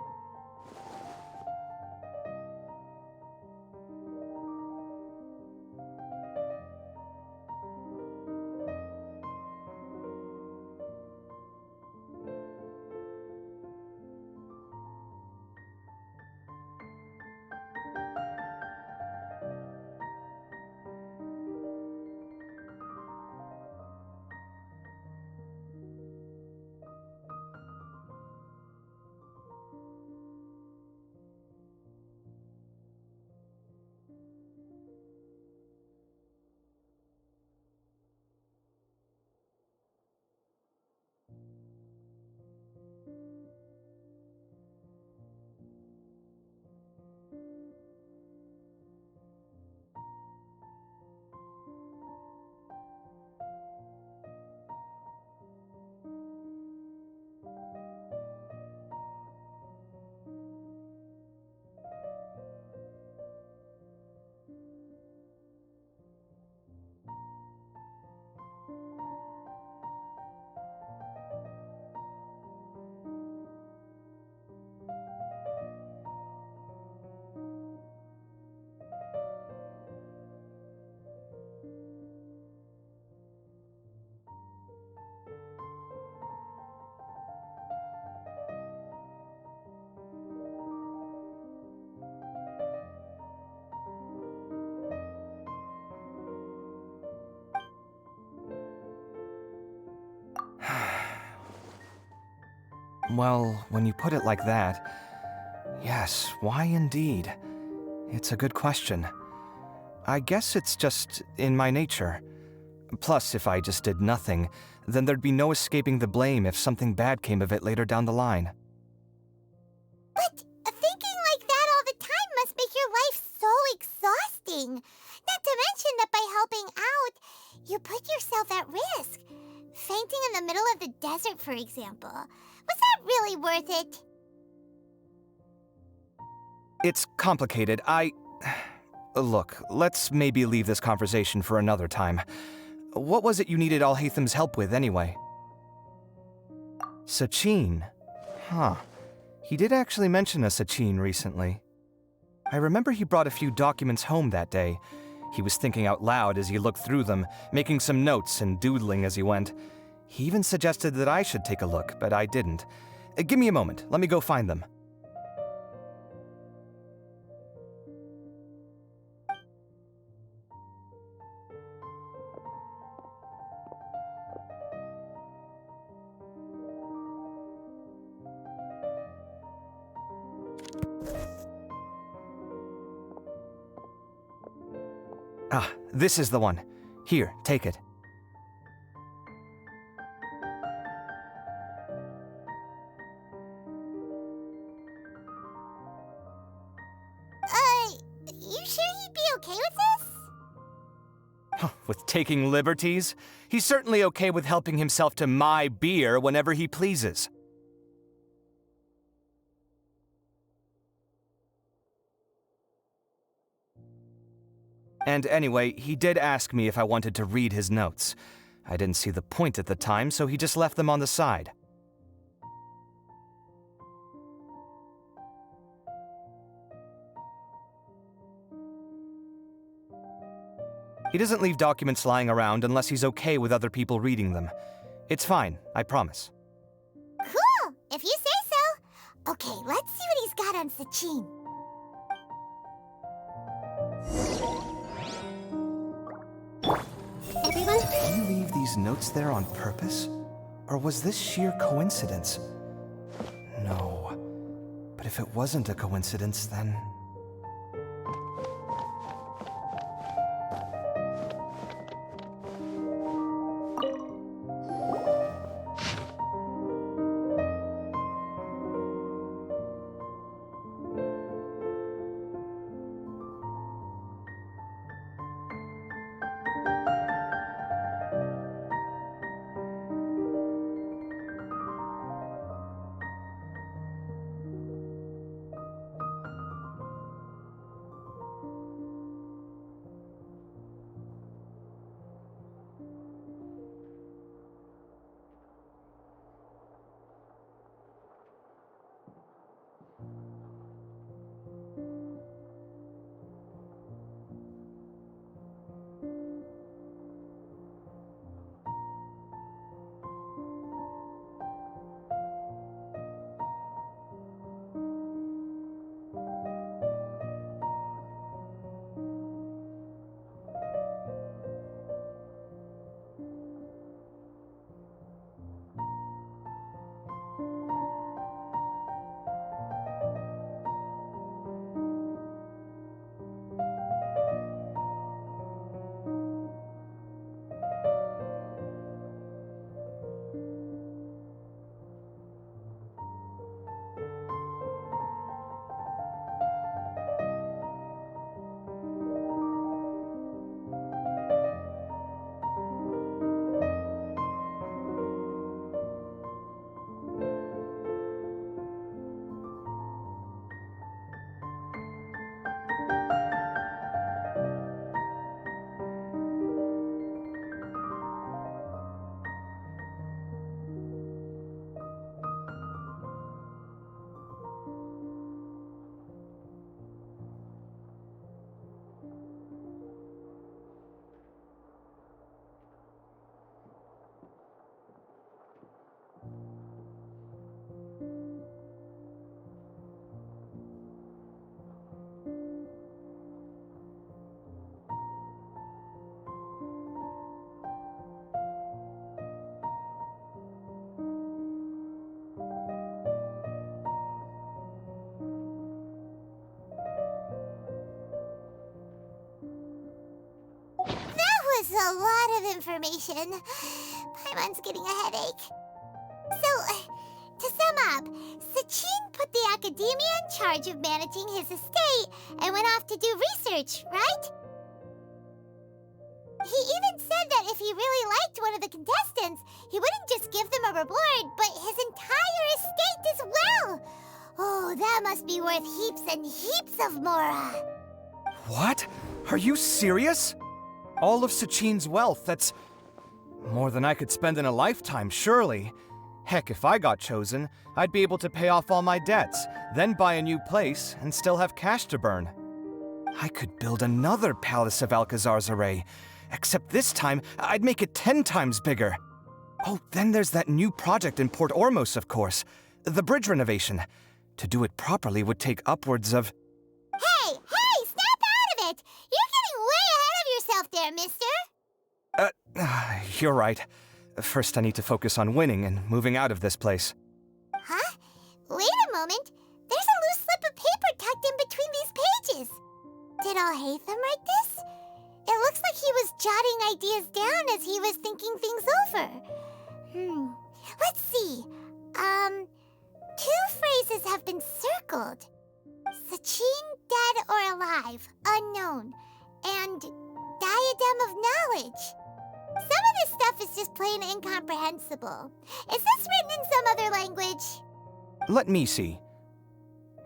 Well, when you put it like that, yes, why indeed? It's a good question. I guess it's just in my nature. Plus, if I just did nothing, then there'd be no escaping the blame if something bad came of it later down the line. But thinking like that all the time must make your life so exhausting. Not to mention that by helping out, you put yourself at risk. Fainting in the middle of the desert, for example. Was that really worth it? It's complicated. Look, let's maybe leave this conversation for another time. What was it you needed Alhaitham's help with, anyway? Sachin? Huh. He did actually mention a Sachin recently. I remember he brought a few documents home that day. He was thinking out loud as he looked through them, making some notes and doodling as he went. He even suggested that I should take a look, but I didn't. Give me a moment. Let me go find them. Ah, this is the one. Here, take it. You sure he'd be okay with this? With taking liberties? He's certainly okay with helping himself to my beer whenever he pleases. And anyway, he did ask me if I wanted to read his notes. I didn't see the point at the time, so he just left them on the side. He doesn't leave documents lying around unless he's okay with other people reading them. It's fine, I promise. Cool, if you say so. Okay, let's see what he's got on Sachin. Everyone? Did he leave these notes there on purpose? Or was this sheer coincidence? No. But if it wasn't a coincidence, then... is a lot of information. Paimon's getting a headache. So, to sum up, Sachin put the academia in charge of managing his estate and went off to do research, right? He even said that if he really liked one of the contestants, he wouldn't just give them a reward, but his entire estate as well. Oh, that must be worth heaps and heaps of mora. What? Are you serious? All of Sachin's wealth, that's more than I could spend in a lifetime, surely. Heck, if I got chosen, I'd be able to pay off all my debts, then buy a new place, and still have cash to burn. I could build another Palace of Alcazar's Array, except this time, I'd make it 10 times bigger. Oh, then there's that new project in Port Ormos, of course. The bridge renovation. To do it properly would take upwards of... Hey, snap out of it! You're getting way ahead of yourself there, mister! You're right. First I need to focus on winning and moving out of this place. Huh? Wait a moment. There's a loose slip of paper tucked in between these pages. Did Alhaitham write this? It looks like he was jotting ideas down as he was thinking things over. Let's see. Two phrases have been circled. Sachin, dead or alive, unknown. And diadem of knowledge. Some of this stuff is just plain incomprehensible. Is this written in some other language? Let me see.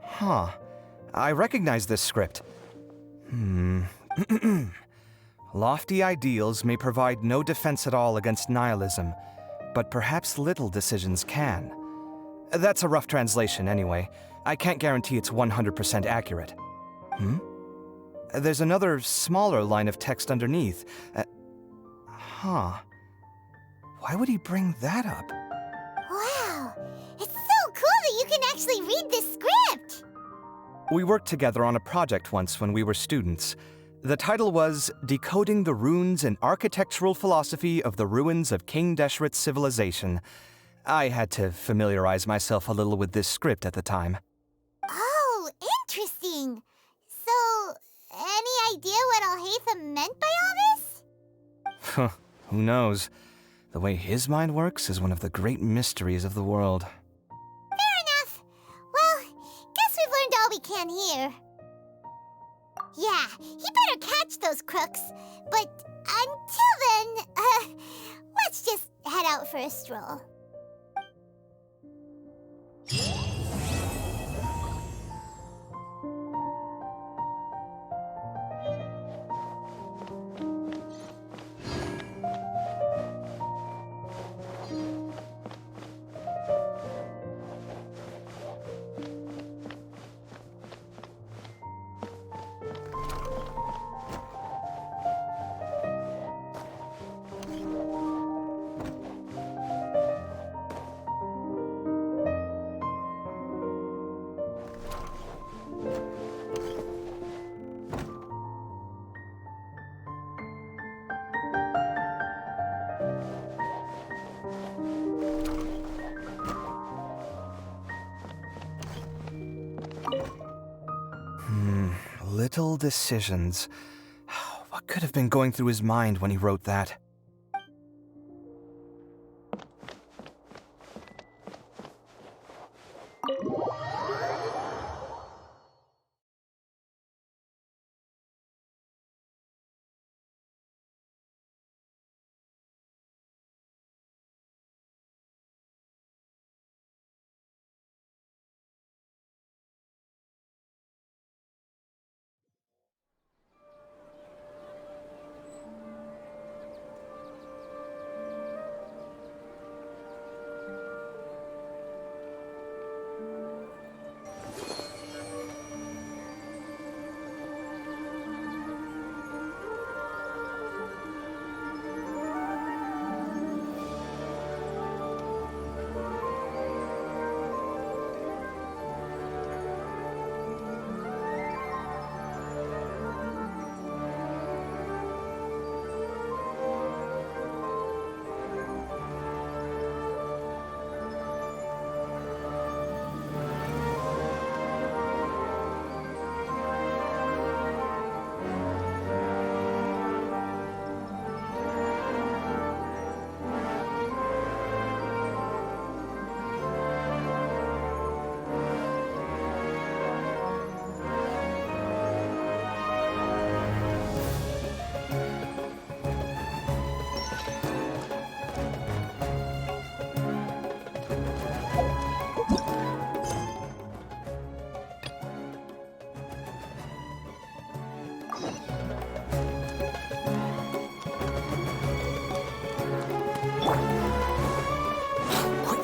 Huh. I recognize this script. Lofty ideals may provide no defense at all against nihilism, but perhaps little decisions can. That's a rough translation, anyway. I can't guarantee it's 100% accurate. There's another, smaller line of text underneath. Why would he bring that up? Wow! It's so cool that you can actually read this script! We worked together on a project once when we were students. The title was Decoding the Runes and Architectural Philosophy of the Ruins of King Deshret's Civilization. I had to familiarize myself a little with this script at the time. Oh, interesting. So, any idea what Alhaitham meant by all this? Who knows? The way his mind works is one of the great mysteries of the world. Fair enough. Well, guess we've learned all we can here. Yeah, he better catch those crooks. But until then, let's just head out for a stroll. Little decisions. What could have been going through his mind when he wrote that?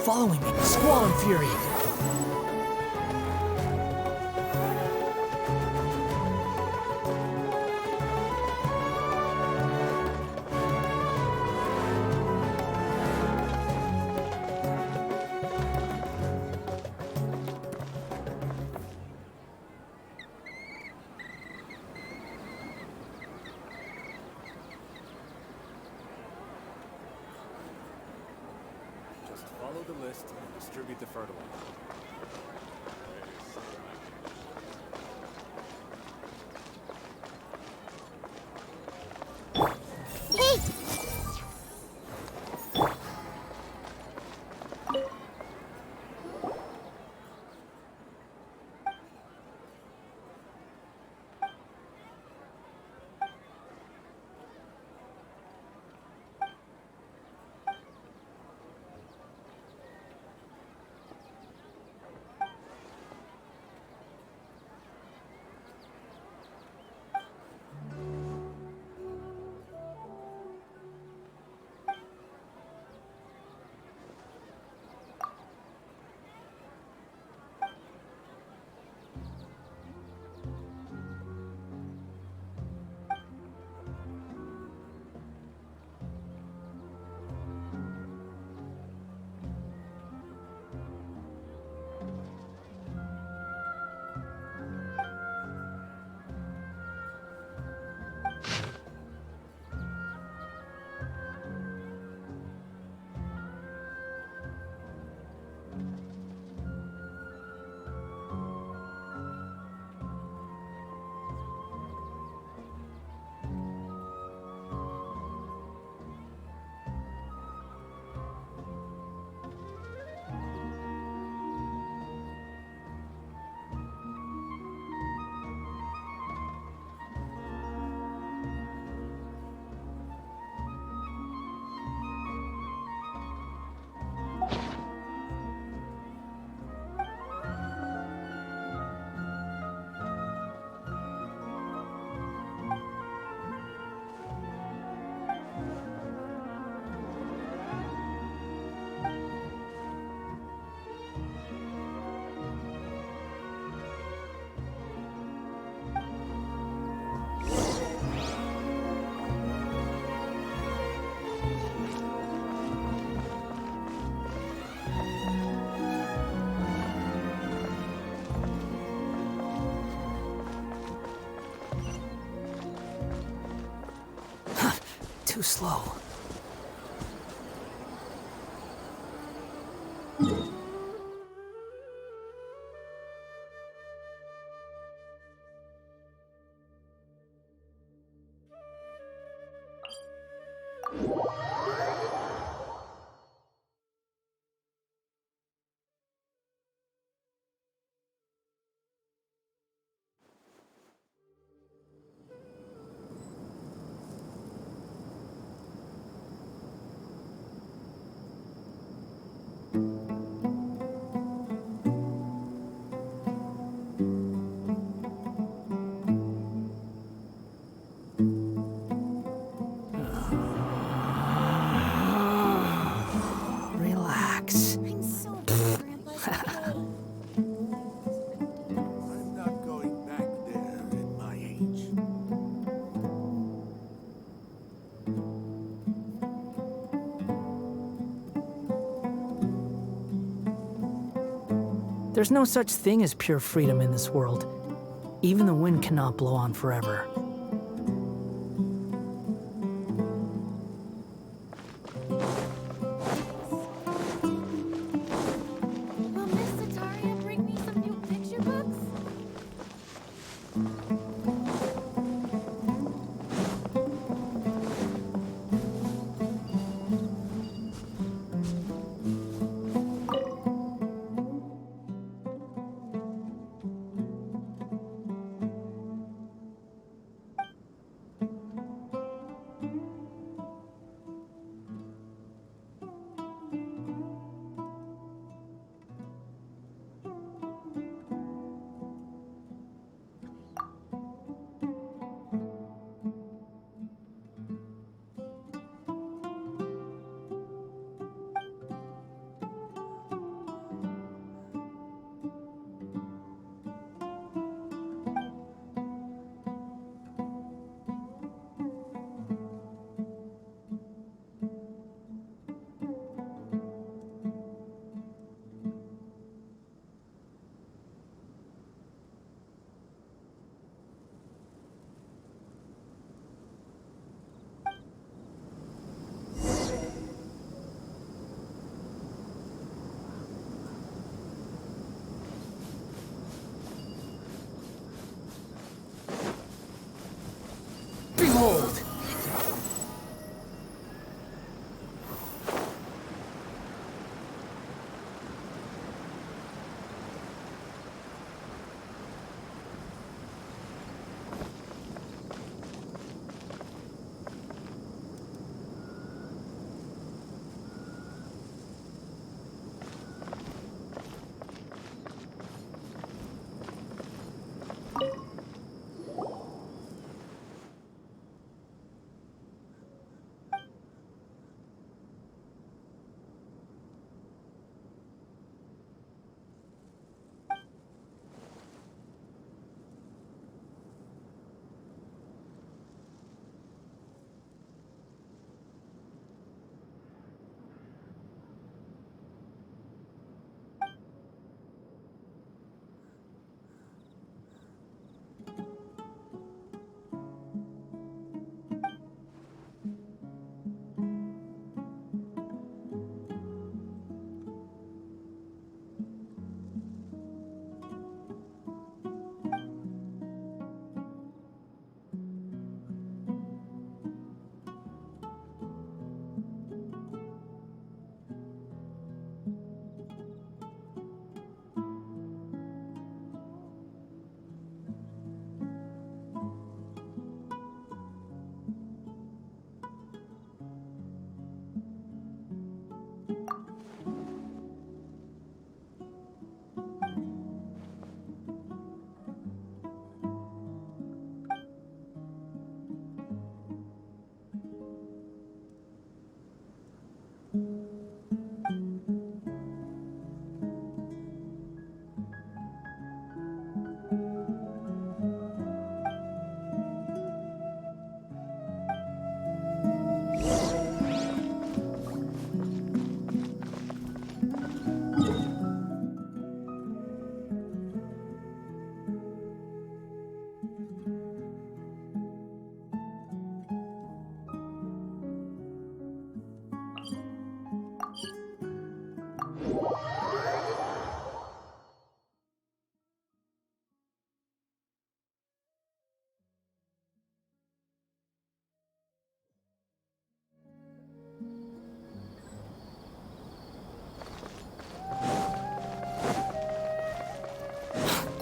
following me. Squall and Fury. Just follow the list and distribute the fertilizer. Hey! Too slow. Relax. I'm so glad Grandpa's okay. I'm not going back there at my age. There's no such thing as pure freedom in this world. Even the wind cannot blow on forever. Will Miss Sataria bring me some new picture books?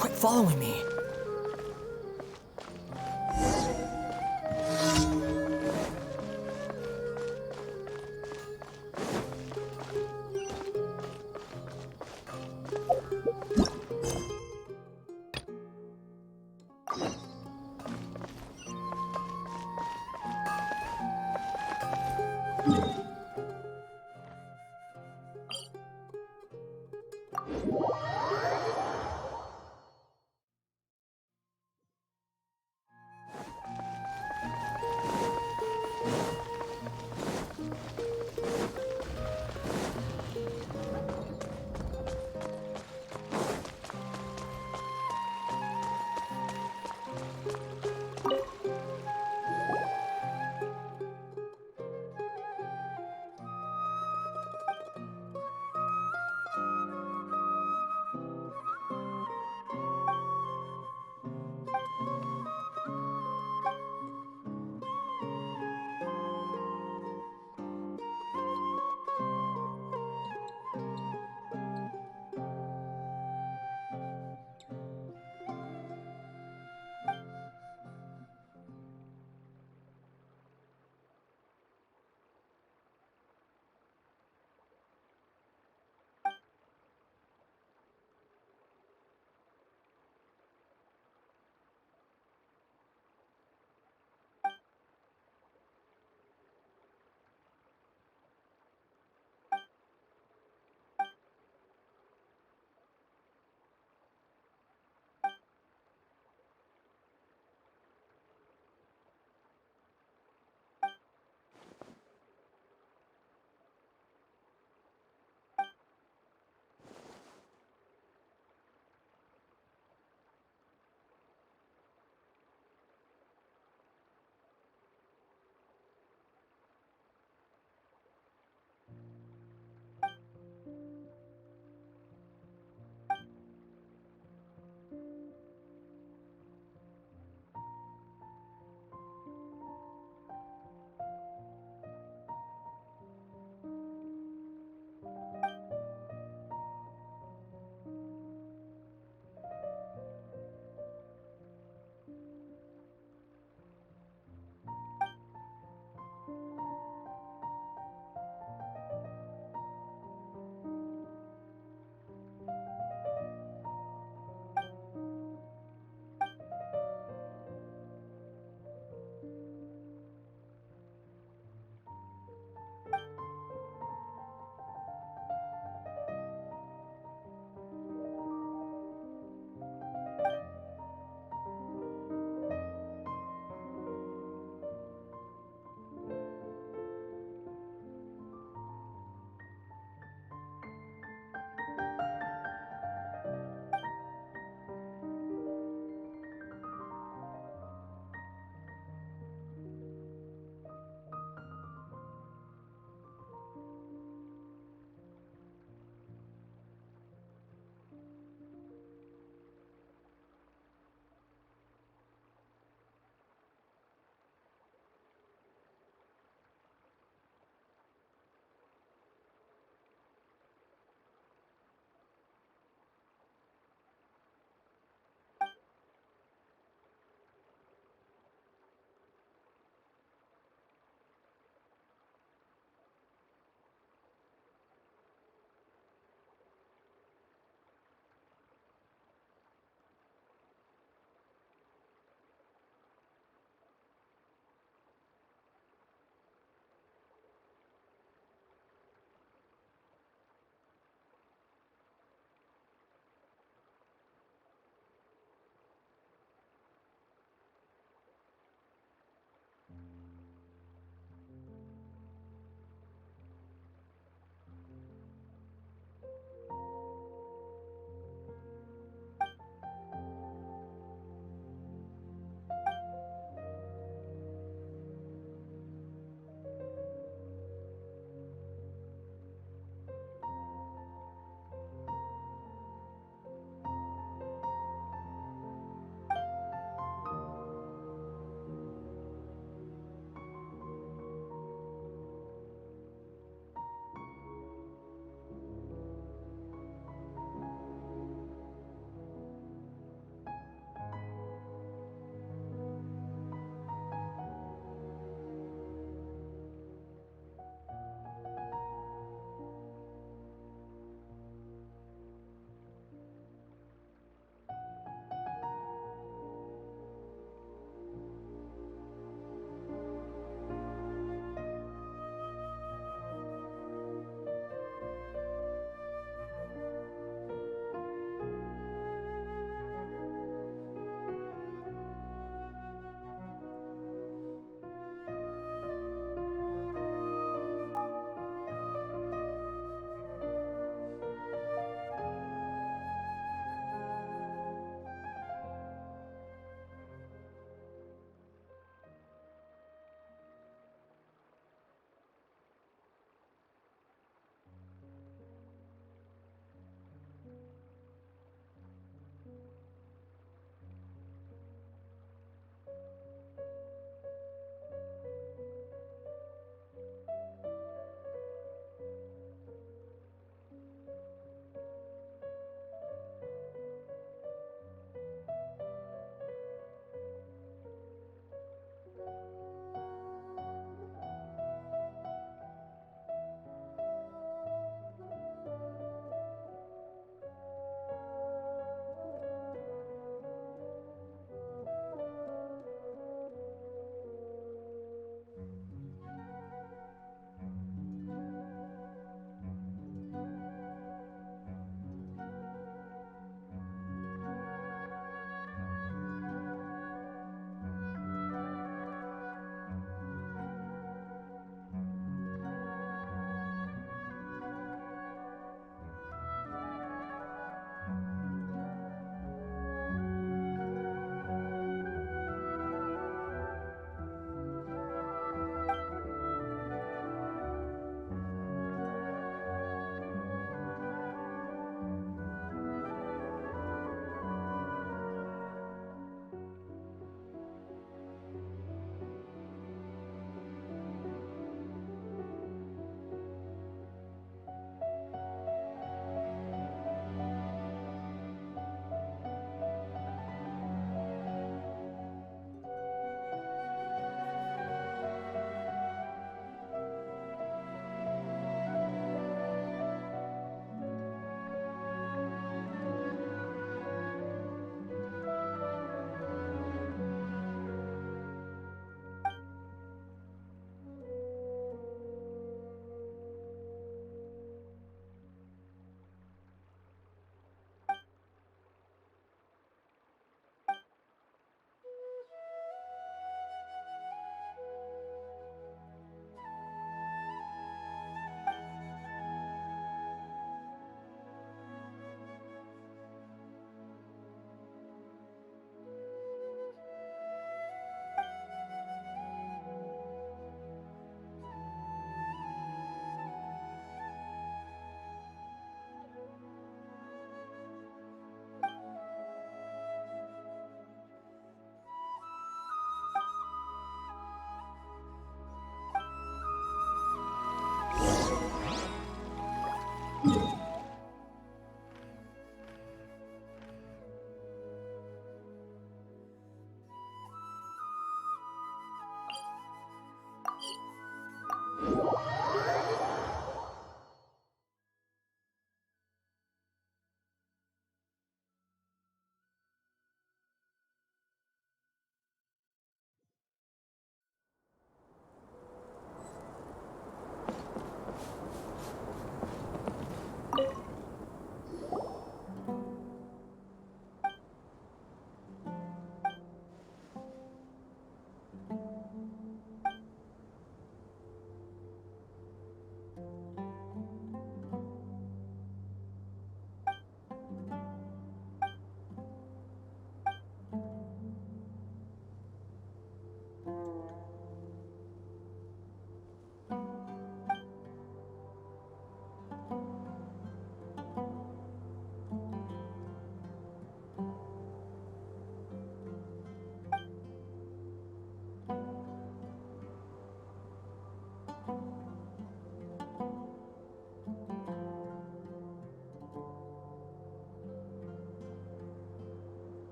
Quit following me.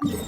Yeah.